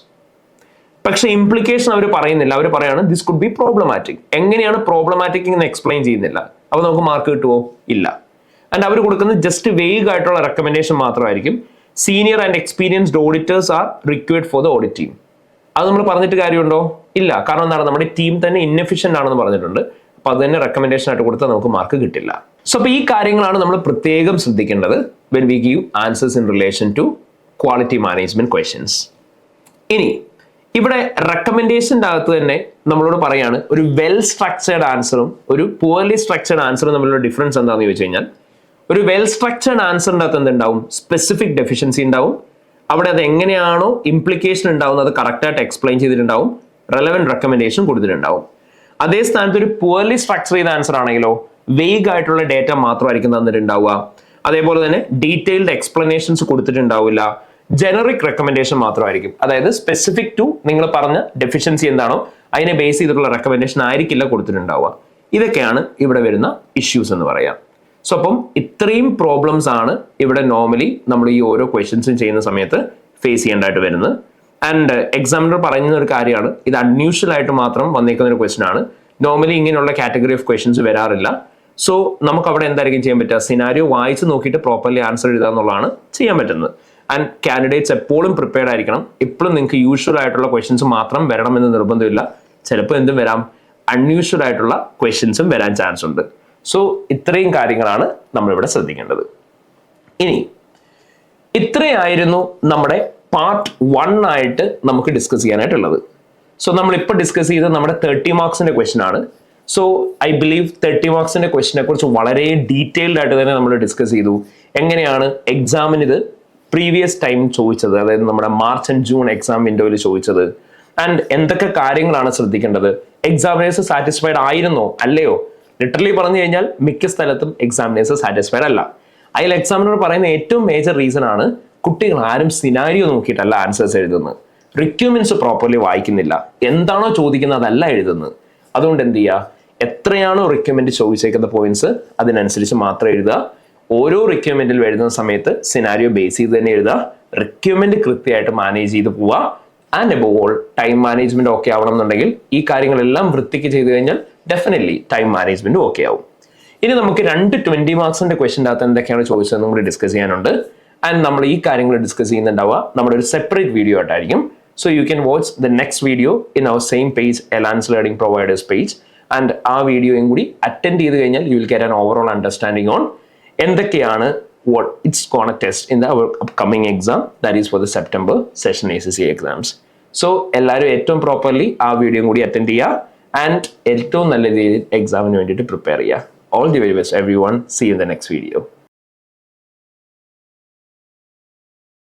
പക്ഷെ ഇംപ്ലിക്കേഷൻ അവർ പറയുന്നില്ല, അവർ പറയാണ് ദിസ് കുഡ് ബി പ്രോബ്ലമാറ്റിക്. എങ്ങനെയാണ് പ്രോബ്ലമാറ്റിക് എന്ന് എക്സ്പ്ലെയിൻ ചെയ്യുന്നില്ല. അപ്പൊ നമുക്ക് മാർക്ക് കിട്ടുമോ? ഇല്ല. ആൻഡ് അവർ കൊടുക്കുന്നത് ജസ്റ്റ് വേഗ് ആയിട്ടുള്ള റെക്കമെൻഡേഷൻ മാത്രമായിരിക്കും. Senior and experienced auditors are required for the audit team. അത് നമ്മൾ പറഞ്ഞിട്ട് കാര്യമുണ്ടോ? ഇല്ല. കാരണം എന്താണ്, നമ്മുടെ ടീം തന്നെ ഇൻഎഫിഷ്യന്റ് ആണെന്ന് പറഞ്ഞിട്ടുണ്ട്. അപ്പൊ അത് തന്നെ റെക്കമെൻഡേഷൻ ആയിട്ട് കൊടുത്താൽ നമുക്ക് മാർക്ക് കിട്ടില്ല. സോ അപ്പൊ ഈ കാര്യങ്ങളാണ് നമ്മൾ പ്രത്യേകം ശ്രദ്ധിക്കേണ്ടത് when we give answers in relation to quality management questions. ഇനി ഇവിടെ റെക്കമെൻഡേഷൻ്റെ അകത്ത് തന്നെ നമ്മളോട് പറയാണ് ഒരു വെൽ സ്ട്രക്ചേർഡ് ആൻസറും ഒരു പുവർലി സ്ട്രക്ചേർഡ് ആൻസറും തമ്മിലുള്ള ഡിഫറൻസ് എന്താണെന്ന് ചോദിച്ചു കഴിഞ്ഞാൽ, ഒരു വെൽ സ്ട്രക്ചേർഡ് ആൻസറിൻ്റെ അകത്ത് എന്തുണ്ടാവും? സ്പെസിഫിക് ഡെഫിഷ്യൻസി ഉണ്ടാവും. അവിടെ അത് എങ്ങനെയാണോ ഇംപ്ലിക്കേഷൻ ഉണ്ടാവുന്നത് അത് കറക്റ്റായിട്ട് എക്സ്പ്ലെയിൻ ചെയ്തിട്ടുണ്ടാവും, റെലവൻറ്റ് റെക്കമെൻഡേഷൻ കൊടുത്തിട്ടുണ്ടാവും. അതേ സ്ഥാനത്ത് ഒരു പുവർലി സ്ട്രക്ചർ ചെയ്ത ആൻസർ ആണെങ്കിലോ വെയ്ഗ് ആയിട്ടുള്ള ഡേറ്റ മാത്രമായിരിക്കും തന്നിട്ടുണ്ടാവുക. അതേപോലെ തന്നെ ഡീറ്റെയിൽഡ് എക്സ്പ്ലനേഷൻസ് കൊടുത്തിട്ടുണ്ടാവില്ല. ജനറിക് റെക്കമെൻഡേഷൻ മാത്രമായിരിക്കും. അതായത് സ്പെസിഫിക് ടു നിങ്ങൾ പറഞ്ഞ ഡെഫിഷ്യൻസി എന്താണോ അതിനെ ബേസ് ചെയ്തിട്ടുള്ള റെക്കമെൻഡേഷൻ ആയിരിക്കില്ല കൊടുത്തിട്ടുണ്ടാവുക. ഇതൊക്കെയാണ് ഇവിടെ വരുന്ന ഇഷ്യൂസ് എന്ന് പറയാം. സോ അപ്പം ഇത്രയും പ്രോബ്ലംസ് ആണ് ഇവിടെ നോർമലി നമ്മൾ ഈ ഓരോ ക്വസ്റ്റ്യൻസും ചെയ്യുന്ന സമയത്ത് ഫേസ് ചെയ്യേണ്ടതായിട്ട് വരുന്നത്. ആൻഡ് എക്സാമിനർ പറയുന്ന ഒരു കാര്യമാണ്, ഇത് അൺയൂഷ്വൽ ആയിട്ട് മാത്രം വന്നേക്കുന്ന ഒരു ക്വസ്റ്റ്യൻ ആണ്. നോർമലി ഇങ്ങനെയുള്ള കാറ്റഗറി ഓഫ് ക്വസ്റ്റ്യൻസ് വരാറില്ല. സോ നമുക്ക് അവിടെ എന്തായിരിക്കും ചെയ്യാൻ പറ്റുക? സിനാരിയോ വായിച്ച് നോക്കിയിട്ട് പ്രോപ്പർലി ആൻസർ എഴുതുക എന്നുള്ളതാണ് ചെയ്യാൻ പറ്റുന്നത്. ആൻഡ് കാൻഡിഡേറ്റ്സ് എപ്പോഴും പ്രിപ്പയർഡ് ആയിരിക്കണം. ഇപ്പോഴും നിങ്ങൾക്ക് യൂഷ്വൽ ആയിട്ടുള്ള ക്വസ്റ്റ്യൻസ് മാത്രം വരണമെന്ന് നിർബന്ധമില്ല. ചിലപ്പോൾ എന്തും വരാം, അൺയൂഷ്വൽ ആയിട്ടുള്ള ക്വസ്റ്റ്യൻസും വരാൻ ചാൻസ് ഉണ്ട്. സോ ഇത്രയും കാര്യങ്ങളാണ് നമ്മളിവിടെ ശ്രദ്ധിക്കേണ്ടത്. ഇനി ഇത്രയായിരുന്നു നമ്മുടെ പാർട്ട് 1 ആയിട്ട് നമുക്ക് ഡിസ്കസ് ചെയ്യാനായിട്ടുള്ളത്. സോ നമ്മളിപ്പോൾ ഡിസ്കസ് ചെയ്തത് നമ്മുടെ 30 മാർക്സിന്റെ ക്വസ്റ്റ്യൻ ആണ്. സോ ഐ ബിലീവ് 30 മാർക്സിന്റെ ക്വസ്റ്റ്യനെ കുറിച്ച് വളരെ ഡീറ്റെയിൽഡ് ആയിട്ട് തന്നെ നമ്മൾ ഡിസ്കസ് ചെയ്തു. എങ്ങനെയാണ് എക്സാമിന് ഇത് പ്രീവിയസ് ടൈം ചോദിച്ചത്, അതായത് നമ്മുടെ മാർച്ച് ആൻഡ് ജൂൺ എക്സാം വിൻഡോയിൽ ചോദിച്ചത്, ആൻഡ് എന്തൊക്കെ കാര്യങ്ങളാണ് ശ്രദ്ധിക്കേണ്ടത്, എക്സാമിനേഴ്സ് സാറ്റിസ്ഫൈഡ് ആയിരുന്നോ അല്ലയോ. ലിറ്ററലി പറഞ്ഞു കഴിഞ്ഞാൽ മിക്ക സ്ഥലത്തും എക്സാമിനേഴ്സ് സാറ്റിസ്ഫൈഡ് അല്ല. അതിൽ എക്സാമിനർ പറയുന്ന ഏറ്റവും മേജർ റീസൺ ആണ് കുട്ടികൾ ആരും സിനാരിയോ നോക്കിയിട്ടല്ല ആൻസേഴ്സ് എഴുതുന്നത്, റിക്വയർമെന്റ്സ് പ്രോപ്പർലി വായിക്കുന്നില്ല, എന്താണോ ചോദിക്കുന്നത് അതല്ല എഴുതുന്നത്. അതുകൊണ്ട് എന്ത് ചെയ്യുക, എത്രയാണോ റിക്വയർമെന്റ് ചോദിച്ചേക്കുന്ന പോയിന്റ്സ് അതിനനുസരിച്ച് മാത്രം എഴുതുക. ഓരോ റിക്വയർമെന്റിൽ എഴുതുന്ന സമയത്ത് സിനാരിയോ ബേസ് ചെയ്ത് തന്നെ എഴുതുക. റിക്വയർമെന്റ് കൃത്യമായിട്ട് മാനേജ് ചെയ്ത് പോവുക. And above all time management okay ആവണം എന്നുണ്ടെങ്കിൽ ഈ കാര്യങ്ങളെല്ലാം വൃത്തിക്ക് ചെയ്ത് കഴിഞ്ഞാൽ ഡെഫിനറ്റ്ലി ടൈം മാനേജ്മെന്റ് ഓക്കെ ആവും. ഇനി നമുക്ക് 2 20 മാർക്സിന്റെ ക്വസ്റ്റ്യൻ്റെ അകത്ത് എന്തൊക്കെയാണ് ചോദിച്ചതെന്നും കൂടി ഡിസ്കസ് ചെയ്യാനുണ്ട്. ആൻഡ് നമ്മൾ ഈ കാര്യങ്ങൾ ഡിസ്കസ് ചെയ്യുന്നുണ്ടാവുക നമ്മുടെ ഒരു സെപ്പറേറ്റ് വീഡിയോ ആയിട്ടായിരിക്കും. So you can watch the next video in our same page, Elan's learning providers page. And ആ വീഡിയോയും കൂടി അറ്റൻഡ് ചെയ്ത് കഴിഞ്ഞാൽ you will get an overall understanding on എന്തൊക്കെയാണ് what it's gonna test in the our upcoming exam, that is for the September session ACCA exams. So എല്ലാവരും ഏറ്റവും properly ആ video കൂടി അറ്റൻഡ് ചെയ്യുക ആൻഡ് ഏറ്റവും നല്ല രീതിയിൽ എക്സാമിന് വേണ്ടിയിട്ട് പ്രിപ്പയർ ചെയ്യുക. All the very best everyone. See you in the next video.